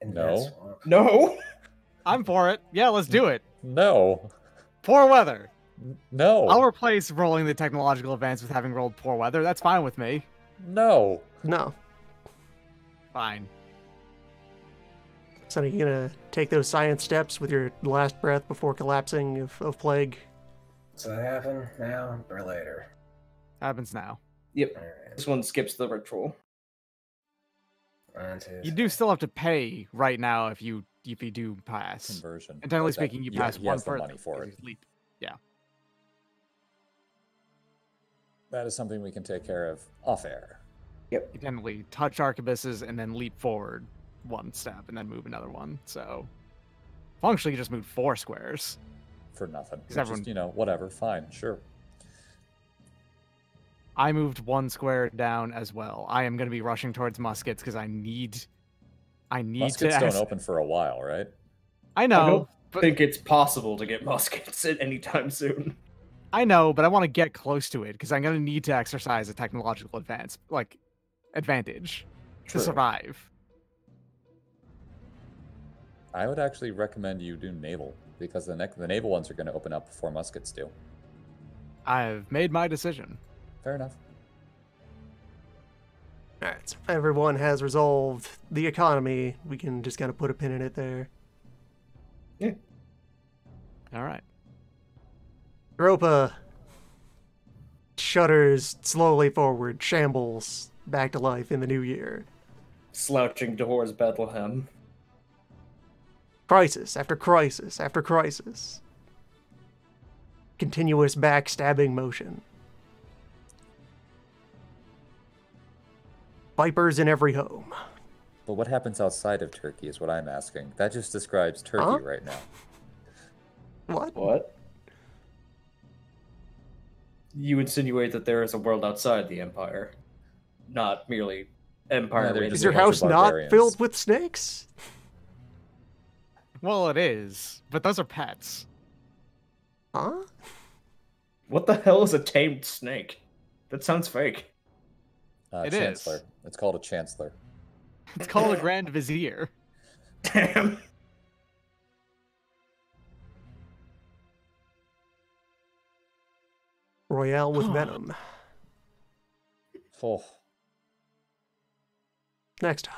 No. no. I'm for it. Yeah, let's do it. No. Poor weather. No. I'll replace rolling the technological advance with having rolled poor weather. That's fine with me. No. No. Fine. So you're going to take those science steps with your last breath before collapsing of plague? So that happen now or later? Happens now. Yep, Alright. this one skips the ritual. 1, 2, You do still have to pay right now if you do pass. Conversion. And technically But that- speaking, you yeah, pass he one has the further. money for because it. you leap. That is something we can take care of off air. You technically touch arquebuses and then leap forward one step and then move another one. So functionally, you just moved 4 squares. For nothing. Because Which everyone- is, you know, whatever. Fine. Sure. I moved 1 square down as well. I am going to be rushing towards muskets because I need Muskets to. don't open for a while, right? I know, don't but think it's possible to get muskets at any time soon. I know, but I want to get close to it because I'm going to need to exercise a technological advantage True. to survive. I would actually recommend you do naval because the naval ones are going to open up before muskets do. I've made my decision. Fair enough. Alright, so if everyone has resolved the economy, we can just kind of put a pin in it there. All right. Europa shudders slowly forward, shambles back to life in the new year. Slouching towards Bethlehem. Crisis after crisis after crisis. Continuous backstabbing motion. Vipers in every home. But what happens outside of Turkey is what I'm asking. That just describes Turkey Huh? right now. What? What? You insinuate that there is a world outside the Empire, not merely Empire. Yeah, there within Is just your a bunch house of not barbarians. filled with snakes? Well, it is, but those are pets. Huh? What the hell is a tamed snake? That sounds fake. It is. Chancellor. It's called a chancellor. It's called a Grand Vizier. Damn. Royale with Venom. Oh. Next time.